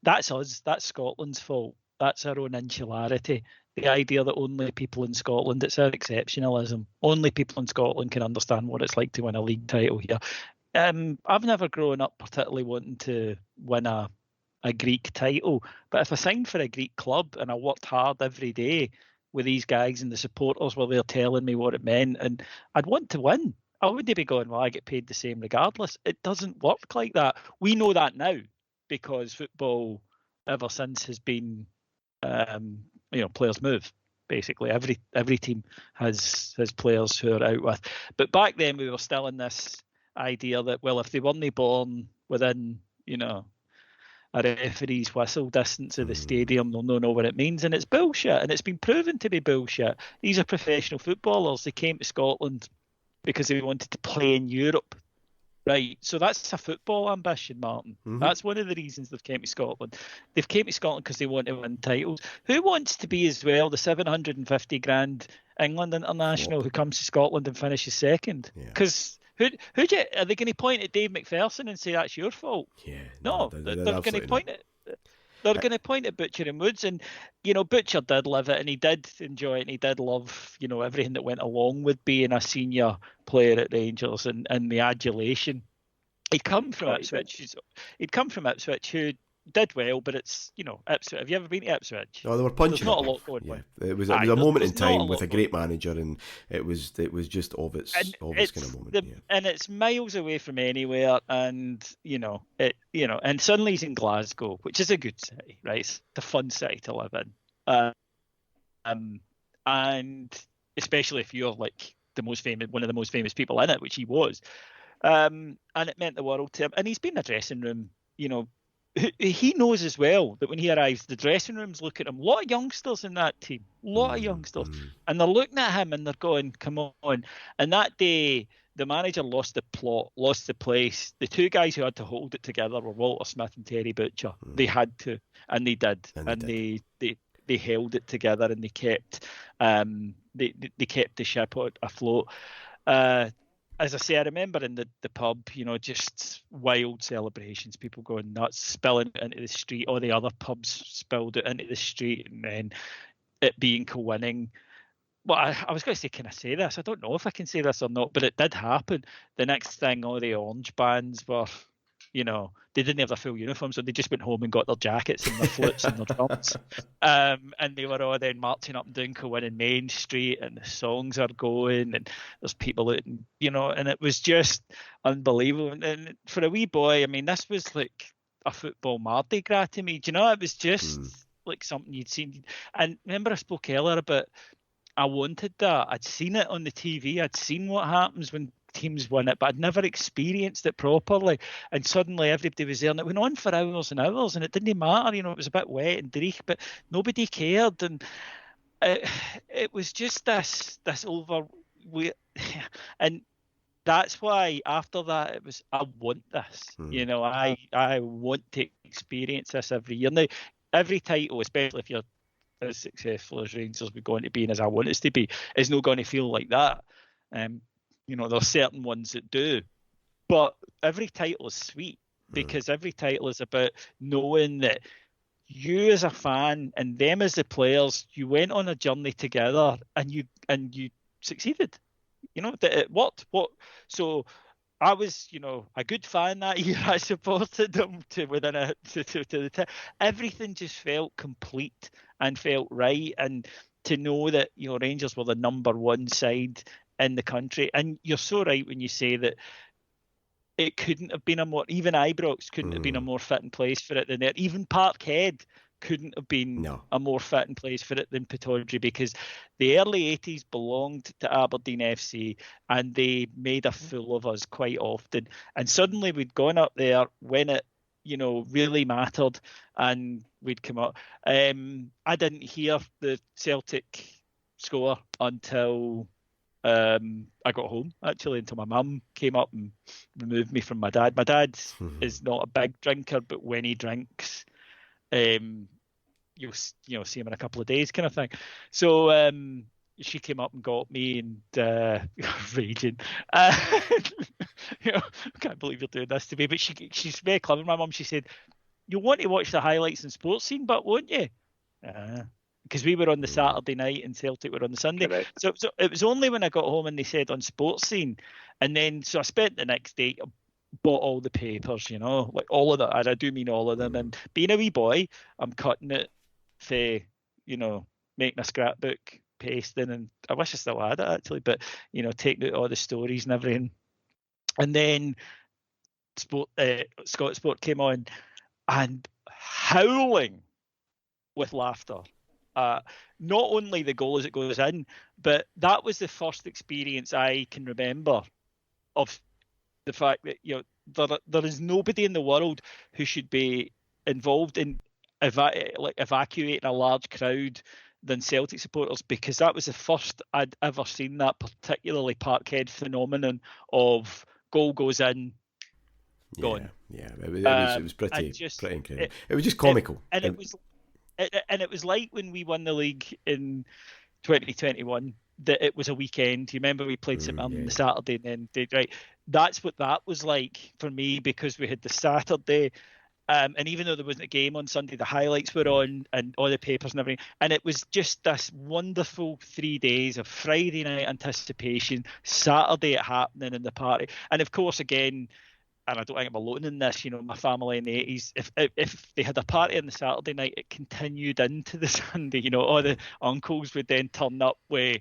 That's us. That's Scotland's fault. That's our own insularity. The idea that only people in Scotland, it's our exceptionalism. Only people in Scotland can understand what it's like to win a league title here. I've never grown up particularly wanting to win a Greek title, but if I signed for a Greek club and I worked hard every day with these guys and the supporters were there telling me what it meant, and I'd want to win, I wouldn't be going, well, I get paid the same regardless. It doesn't work like that. We know that now because football ever since has been, players move. Basically, every team has players who are out with. But back then we were still in this idea that, well, if they weren't born within, a referee's whistle distance of the stadium, they'll know what it means. And it's bullshit. And it's been proven to be bullshit. These are professional footballers. They came to Scotland because they wanted to play in Europe. Right. So that's a football ambition, Martyn. Mm-hmm. That's one of the reasons they've came to Scotland. They've came to Scotland because they want to win titles. Who wants to be as well the 750 grand England international who comes to Scotland and finishes second? Because Who are they going to point at Dave McPherson and say that's your fault? Yeah, no, they're going to point at. They're going to point at Butcher and Woods, and Butcher did live it, and he did enjoy it, and he did love everything that went along with being a senior player at Rangers and the adulation. He'd come from Ipswich. Who did well, but it's Ipswich. Have you ever been to Ipswich? No, they were punching. There's not a lot going on. It was a moment in time with a great manager, and it was just of its kind of moment. And it's miles away from anywhere, and and suddenly he's in Glasgow, which is a good city, right? It's a fun city to live in, and especially if you're like one of the most famous people in it, which he was, and it meant the world to him. And he's been in the dressing room, He knows as well that when he arrives, the dressing rooms look at him. A lot of youngsters in that team, and they're looking at him and they're going, "Come on!" And that day, the manager lost the plot, lost the place. The two guys who had to hold it together were Walter Smith and Terry Butcher. They had to, and they did, and they held it together, and they kept they kept the ship afloat. As I say, I remember in the pub, just wild celebrations, people going nuts, spilling it into the street. All the other pubs spilled it into the street, and then it being co-winning. Well, I was going to say, can I say this? I don't know if I can say this or not, but it did happen. The next thing, all the orange bands were, they didn't have their full uniforms, so they just went home and got their jackets and their flutes and their drums. And they were all then marching up and down co-winning Main Street, and the songs are going, and there's people out, and it was just unbelievable. And for a wee boy, I mean, this was like a football Mardi Gras to me. It was just like something you'd seen. And remember I spoke earlier about I wanted that. I'd seen it on the TV. I'd seen what happens when teams win it, but I'd never experienced it properly. And suddenly everybody was there, and it went on for hours and hours, and it didn't matter. It was a bit wet and dreich, but nobody cared. And it was just this over, and that's why after that it was, I want this. I want to experience this every year. Now, every title, especially if you're as successful as Rangers we're going to be and as I want us to be, is not going to feel like that. There's certain ones that do, but every title is sweet because every title is about knowing that you as a fan and them as the players, you went on a journey together, and you succeeded. You know, that it worked. So I was, a good fan that year. I supported them to the everything just felt complete and felt right, and to know that Rangers were the number one side in the country. And you're so right when you say that it couldn't have been even Ibrox couldn't have been a more fitting place for it than there. Even Parkhead couldn't have been a more fitting place for it than Pittodrie, because the early 80s belonged to Aberdeen FC, and they made a fool of us quite often. And suddenly we'd gone up there when it really mattered, and we'd come up. I didn't hear the Celtic score until I got home, actually, until my mum came up and removed me from my dad. My dad is not a big drinker, but when he drinks, you'll see him in a couple of days, kind of thing. So she came up and got me, and raging. I can't believe you're doing this to me. But she's very clever. My mum, she said, "You'll want to watch the highlights and sports scene, but won't you?" Because we were on the Saturday night and Celtic were on the Sunday. Correct. So it was only when I got home and they said on sports scene, and then so I spent the next day, bought all the papers, like all of that, and I do mean all of them. And being a wee boy, I'm cutting it for, making a scrapbook, pasting, and I wish I still had it actually, but taking out all the stories and everything. And then Scott Sport came on, and howling with laughter. Not only the goal as it goes in, but that was the first experience I can remember of the fact that there is nobody in the world who should be involved in evacuating a large crowd than Celtic supporters, because that was the first I'd ever seen that particularly Parkhead phenomenon of goal goes in, gone. Yeah, it was pretty incredible. It was just comical. And it was like when we won the league in 2021, that it was a weekend. You remember we played St Mirren on the Saturday and then right. That's what that was like for me, because we had the Saturday, and even though there wasn't a game on Sunday, the highlights were on and all the papers and everything. And it was just this wonderful 3 days of Friday night anticipation, Saturday it happening in the party. And of course, again, and I don't think I'm alone in this, my family in the 80s, if they had a party on the Saturday night, it continued into the Sunday. All the uncles would then turn up with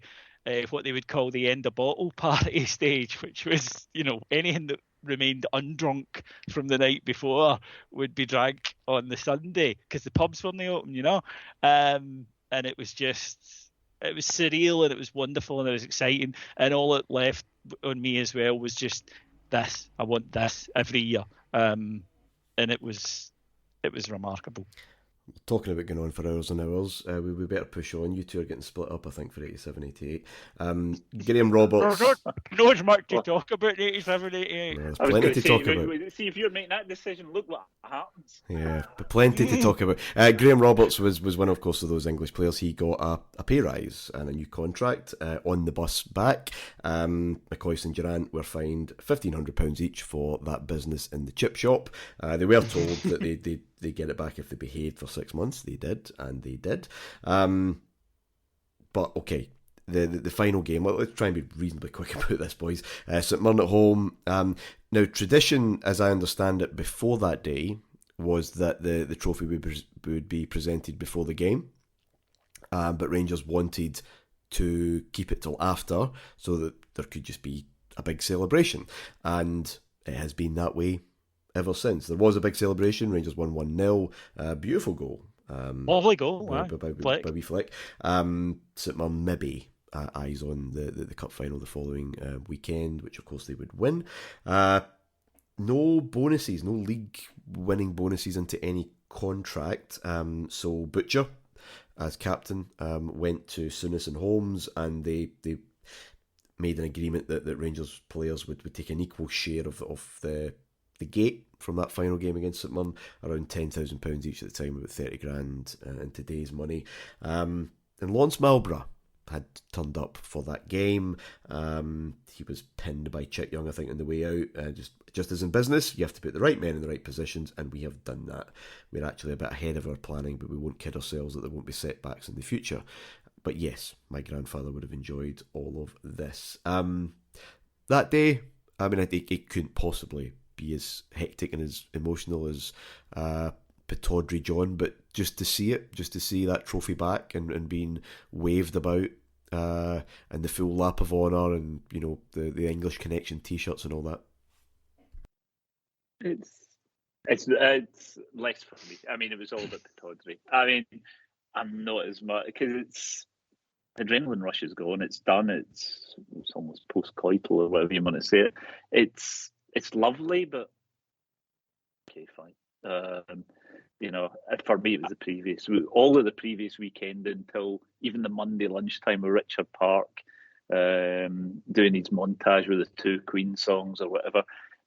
what they would call the end of bottle party stage, which was, anything that remained undrunk from the night before would be drank on the Sunday, because the pubs weren't open, and it was surreal, and it was wonderful, and it was exciting, and all it left on me as well was just this. I want this every year, and it was remarkable. Talking about going on for hours and hours, we better push on. You two are getting split up, I think, for 87, 88. Graham Roberts. Not as much to talk about 87, 88. There's plenty to talk about. See, if you're making that decision, look what happens. Yeah, but plenty to talk about. Graham Roberts was one, of course, of those English players. He got a pay rise and a new contract on the bus back. McCoy and Durant were fined £1,500 each for that business in the chip shop. They were told that they get it back if they behaved for 6 months. They did, and they did. But okay, the final game. Well, let's try and be reasonably quick about this, boys. St Mirren at home. Now, tradition, as I understand it, before that day was that the trophy would be presented before the game, but Rangers wanted to keep it till after, so that there could just be a big celebration, and it has been that way ever since. There was a big celebration. Rangers won 1-0. Beautiful goal. Lovely goal. By wee Flick. St Mirren maybe eyes on the cup final the following weekend, which of course they would win. No bonuses, no league winning bonuses into any contract. So Butcher, as captain, went to Souness and Holmes, and they made an agreement that Rangers players would take an equal share of the gate from that final game against St Mirren, around £10,000 each at the time, about 30 grand in today's money. And Lawrence Malborough had turned up for that game. He was pinned by Chick Young, I think, on the way out. Just as in business, you have to put the right men in the right positions, and we have done that. We're actually a bit ahead of our planning, but we won't kid ourselves that there won't be setbacks in the future. But yes, my grandfather would have enjoyed all of this. That day, I mean, it couldn't possibly be as hectic and as emotional as Pittodrie John, but just to see that trophy back and being waved about, and the full lap of honour, and the English Connection T-shirts and all that. It's less for me. I mean, it was all about Pittodrie. I mean, I'm not as much, because it's adrenaline rush is gone. It's done. It's almost post-coital, or whatever you want to say it. It's lovely, but okay, fine. For me, it was all of the previous weekend until even the Monday lunchtime with Richard Park, doing his montage with the 2 Queen songs or whatever.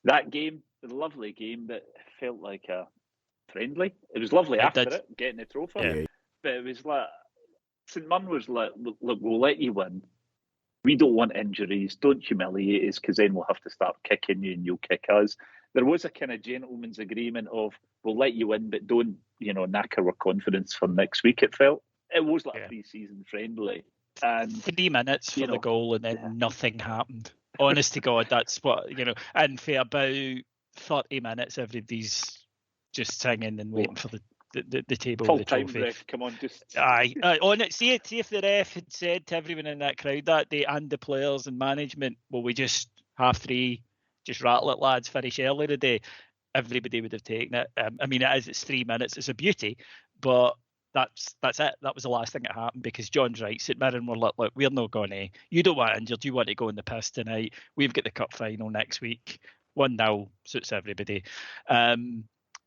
That game was a lovely game, but it felt like a friendly. It was lovely after it, getting the trophy. Yeah. But it was like, St Mirren was like, look, we'll let you win. We don't want injuries. Don't humiliate us, because then we'll have to start kicking you and you'll kick us. There was a kind of gentleman's agreement of, we'll let you win, but don't, knacker our confidence for next week, it felt. It was like a pre-season friendly. And 3 minutes for the goal, and then nothing happened. Honest to God, that's what, and for about 30 minutes, everybody's just singing and waiting for the table with the trophy. Ref, come on, just on it. See if the ref had said to everyone in that crowd that day, and the players and management, well, we just 3:30, just rattle it, lads, finish early today, everybody would have taken it. I mean, it's 3 minutes, it's a beauty, but that's it. That was the last thing that happened, because John's right. St Mirren were like, look, we're not going to. You don't want injured. You want to go in the piss tonight. We've got the cup final next week. 1-0 suits everybody.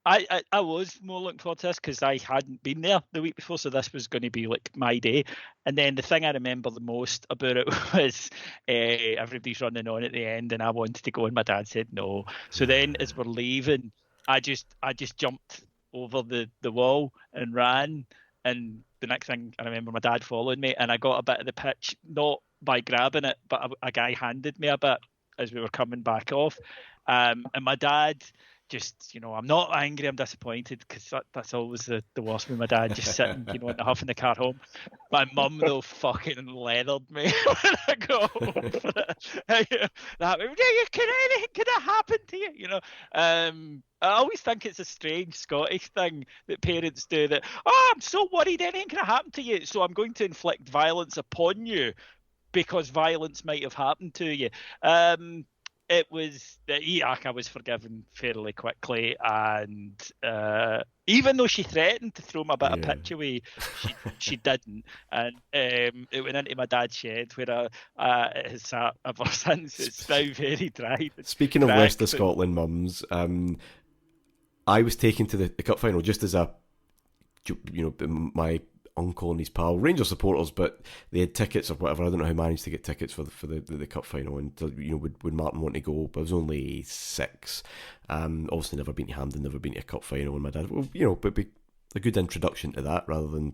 I was more looking forward to this because I hadn't been there the week before, so this was going to be like my day. And then the thing I remember the most about it was everybody's running on at the end, and I wanted to go, and my dad said no. So then, as we're leaving, I just jumped over the wall and ran. And the next thing I remember, my dad followed me, and I got a bit of the pitch, not by grabbing it, but a guy handed me a bit as we were coming back off. And my dad just, I'm not angry, I'm disappointed, because that's always the worst with my dad, just sitting, in the huff in the car home. My mum, though, fucking leathered me when I got home for it. Anything could have happened to you, I always think it's a strange Scottish thing that parents do, that, I'm so worried anything could have happened to you, so I'm going to inflict violence upon you because violence might have happened to you. It was I was forgiven fairly quickly, and even though she threatened to throw my bit of pitch away, she didn't, and it went into my dad's shed, where it has sat ever since. It's now very dry. Speaking of West of Scotland mums, I was taken to the cup final just as my uncle and his pal, Rangers supporters, but they had tickets or whatever. I don't know how I managed to get tickets for the cup final, and would Martyn want to go? But I was only 6. Obviously never been to Hampden, never been to a cup final, and my dad, but be a good introduction to that rather than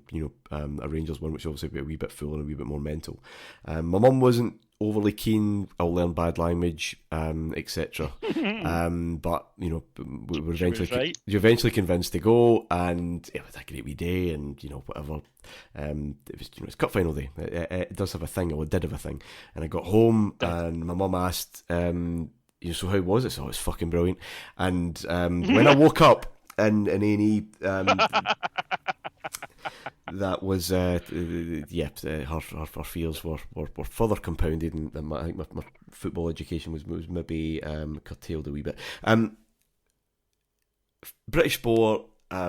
a Rangers one, which obviously would be a wee bit full and a wee bit more mental. My mum wasn't overly keen. I'll learn bad language, etc. But we were eventually convinced to go, and it was a great wee day, and whatever. It was it's cup final day. It does have a thing, or it did have a thing. And I got home, and my mum asked, so how was it? So it was fucking brilliant. And when I woke up in A&E, that was her fears were further compounded, and I think my football education was maybe curtailed a wee bit. British sport,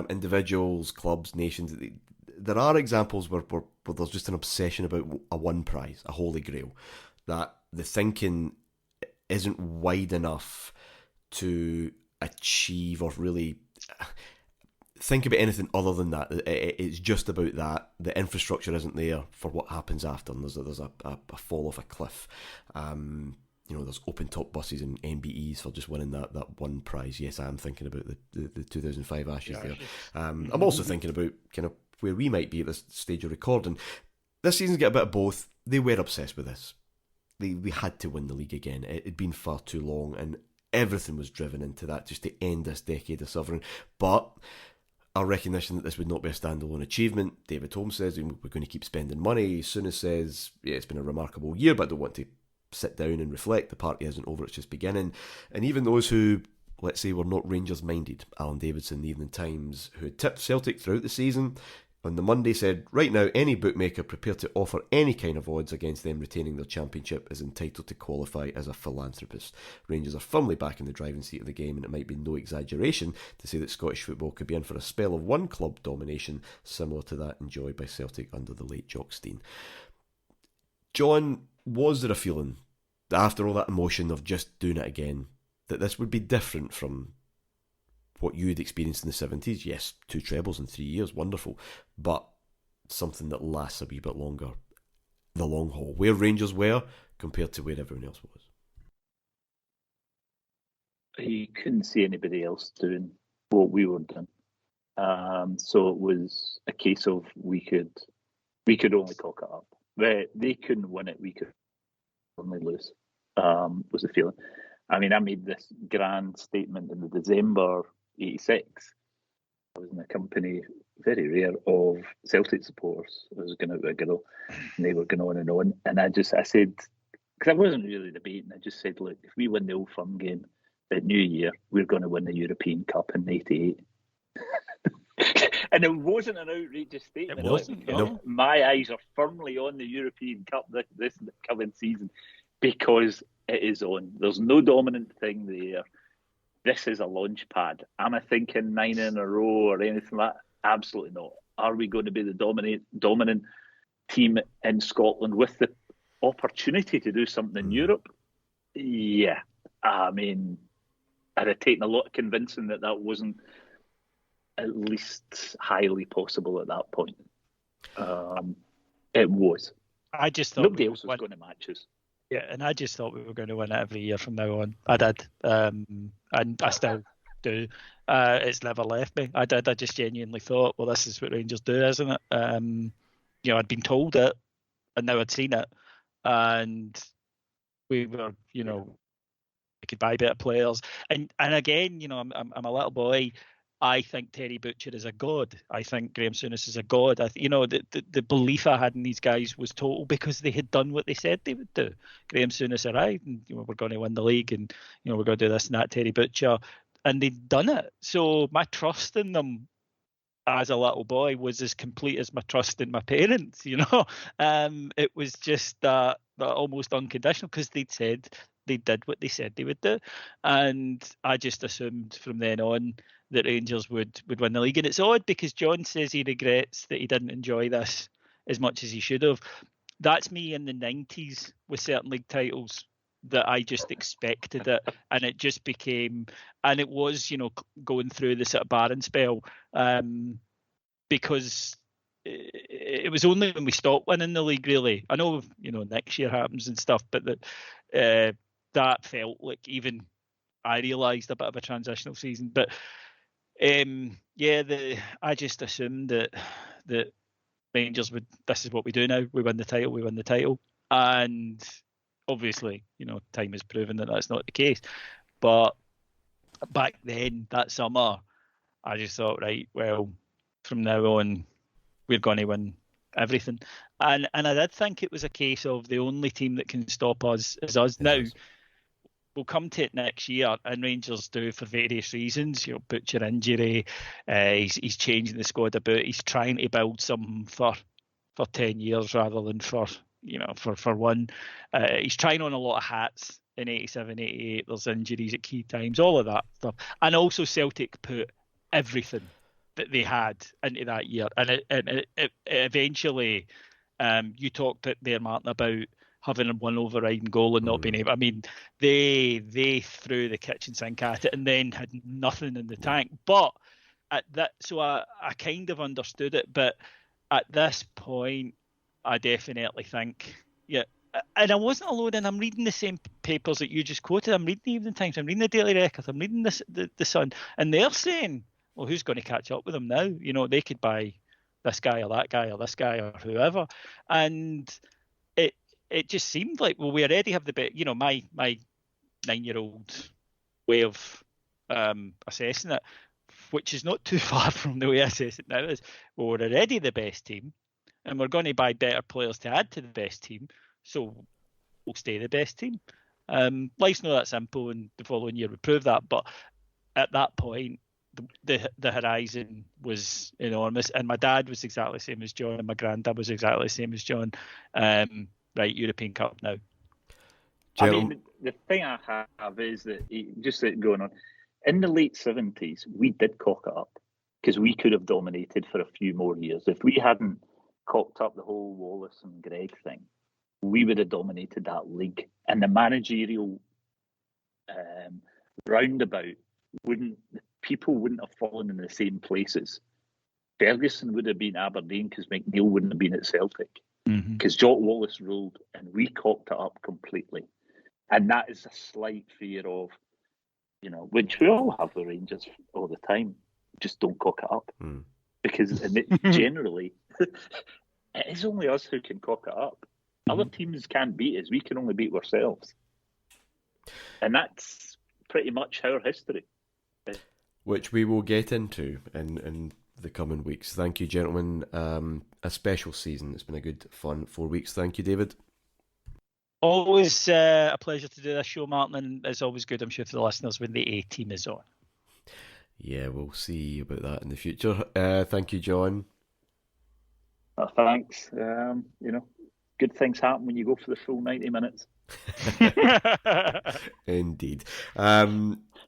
individuals, clubs, nations, there are examples where there's just an obsession about a one prize, a holy grail, that the thinking isn't wide enough to achieve or really think about anything other than that. It's just about that. The infrastructure isn't there for what happens after, and there's a fall off a cliff. There's open top buses and MBEs for just winning that one prize. Yes, I am thinking about the 2005 Ashes there. I'm also thinking about kind of where we might be at this stage of recording. This season's got a bit of both. they were obsessed with this. They had to win the league again. It had been far too long, and everything was driven into that just to end this decade of suffering. But our recognition that this would not be a standalone achievement. David Holmes says we're going to keep spending money. Souness says, yeah, it's been a remarkable year, but I don't want to sit down and reflect. The party isn't over, it's just beginning. And even those who, let's say, were not Rangers minded, Alan Davidson, the Evening Times, who had tipped Celtic throughout the season, on the Monday said, right now, any bookmaker prepared to offer any kind of odds against them retaining their championship is entitled to qualify as a philanthropist. Rangers are firmly back in the driving seat of the game, and it might be no exaggeration to say that Scottish football could be in for a spell of one club domination similar to that enjoyed by Celtic under the late Jock Stein. John, was there a feeling that after all that emotion of just doing it again, that this would be different from what you had experienced in the 70s? Yes, 2 trebles in 3 years, wonderful, but something that lasts a wee bit longer, the long haul, where Rangers were compared to where everyone else was. You couldn't see anybody else doing what we were doing, so it was a case of we could only cock it up. They couldn't win it, we could only lose, was the feeling. I mean, I made this grand statement in the December 86. I was in a company, very rare, of Celtic supporters. I was going out with a girl, and they were going on. And I said, because I wasn't really debating, I just said, look, if we win the Old Firm game at New Year, we're going to win the European Cup in '88. And it wasn't an outrageous statement. It wasn't, no. My eyes are firmly on the European Cup this coming season because it is on. There's no dominant thing there. This is a launch pad. Am I thinking 9 in a row or anything like that? Absolutely not. Are we going to be the dominant team in Scotland with the opportunity to do something in Europe? Yeah. I mean, I'd have taken a lot of convincing that wasn't at least highly possible at that point. It was. I just thought nobody else was going to match us. Yeah, and I just thought we were going to win it every year from now on. I did, and I still do. It's never left me. I did. I just genuinely thought, well, this is what Rangers do, isn't it? I'd been told it, and now I'd seen it, and we were, we could buy better players, and again, I'm a little boy. I think Terry Butcher is a god. I think Graham Souness is a god. The belief I had in these guys was total because they had done what they said they would do. Graham Souness arrived, and we're going to win the league, and we're going to do this and that. Terry Butcher, and they'd done it. So my trust in them as a little boy was as complete as my trust in my parents. It was just that almost unconditional because they'd said they did what they said they would do, and I just assumed from then on that Rangers would win the league. And it's odd because John says he regrets that he didn't enjoy this as much as he should have. That's me in the 90s with certain league titles, that I just expected it, and it just became, and it was, going through the sort of barren spell, because it was only when we stopped winning the league, really. I know, next year happens and stuff, but that felt like, even I realised, a bit of a transitional season. But I just assumed that Rangers would. This is what we do now. We win the title, and obviously, time has proven that that's not the case. But back then, that summer, I just thought, right, well, from now on, we're going to win everything. And I did think it was a case of the only team that can stop us is us. Now, we'll come to it next year, and Rangers do for various reasons. Butcher injury, he's changing the squad a bit. He's trying to build something for 10 years rather than for one. He's trying on a lot of hats in 87, 88. There's injuries at key times, all of that stuff. And also Celtic put everything that they had into that year. And it eventually, you talked there, Martyn, about having one overriding goal and not being able. I mean, they threw the kitchen sink at it and then had nothing in the tank. But at that, so I kind of understood it. But at this point, I definitely think, and I wasn't alone. And I'm reading the same papers that you just quoted. I'm reading the Evening Times. I'm reading the Daily Record. I'm reading the Sun, and they're saying, well, who's going to catch up with them now? They could buy this guy or that guy or this guy or whoever, and it just seemed like, well, we already have the bit. You know, my 9-year-old way of assessing it, which is not too far from the way I assess it now, is, well, we're already the best team, and we're going to buy better players to add to the best team, so we'll stay the best team. Life's not that simple, and the following year would prove that. But at that point, the horizon was enormous, and my dad was exactly the same as John, and my granddad was exactly the same as John. Right, European Cup now. I mean, the thing I have is that, just going on, in the late 70s, we did cock it up because we could have dominated for a few more years. If we hadn't cocked up the whole Wallace and Gregg thing, we would have dominated that league. And the managerial roundabout people wouldn't have fallen in the same places. Ferguson would have been Aberdeen because McNeil wouldn't have been at Celtic. Because Jock Wallace ruled and we cocked it up completely. And that is a slight fear of, which we all have the Rangers all the time, just don't cock it up. Because generally, it is only us who can cock it up. Other teams can't beat us, we can only beat ourselves. And that's pretty much our history. Which we will get into in the coming weeks. Thank you, gentlemen. A special season. It's been a good, fun 4 weeks. Thank you, David. Always a pleasure to do this show, Martyn, and it's always good, I'm sure, for the listeners when the A-team is on. Yeah, we'll see about that in the future. Thank you, John. Thanks. Good things happen when you go for the full 90 minutes. Indeed.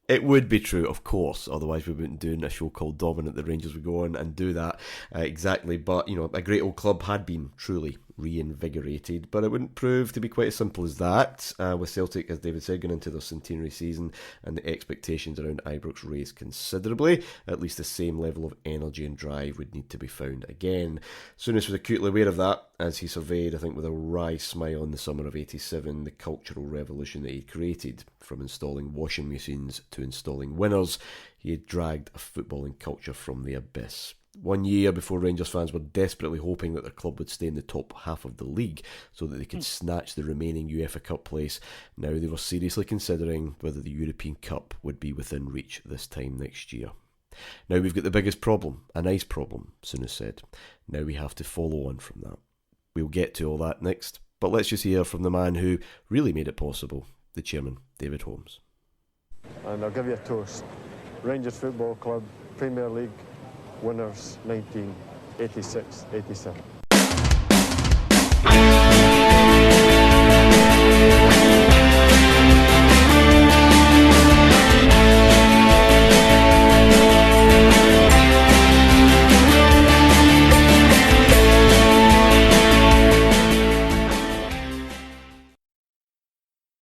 It would be true, of course, otherwise we wouldn't do a show called Dominant. The Rangers would go on and do that, exactly. But, a great old club had been truly reinvigorated, but it wouldn't prove to be quite as simple as that, with Celtic, as David said, going into their centenary season, and the expectations around Ibrox raised considerably. At least the same level of energy and drive would need to be found again. Souness was acutely aware of that, as he surveyed, I think with a wry smile, in the summer of '87, the cultural revolution that he'd created. From installing washing machines to installing winners, he had dragged a footballing culture from the abyss. 1 year before Rangers fans were desperately hoping that their club would stay in the top half of the league so that they could snatch the remaining UEFA Cup place, now they were seriously considering whether the European Cup would be within reach this time next year. Now we've got the biggest problem, a nice problem, Souness said. Now we have to follow on from that. We'll get to all that next, but let's just hear from the man who really made it possible, the chairman, David Holmes. And I'll give you a toast. Rangers Football Club, Premier League winners 1986-87.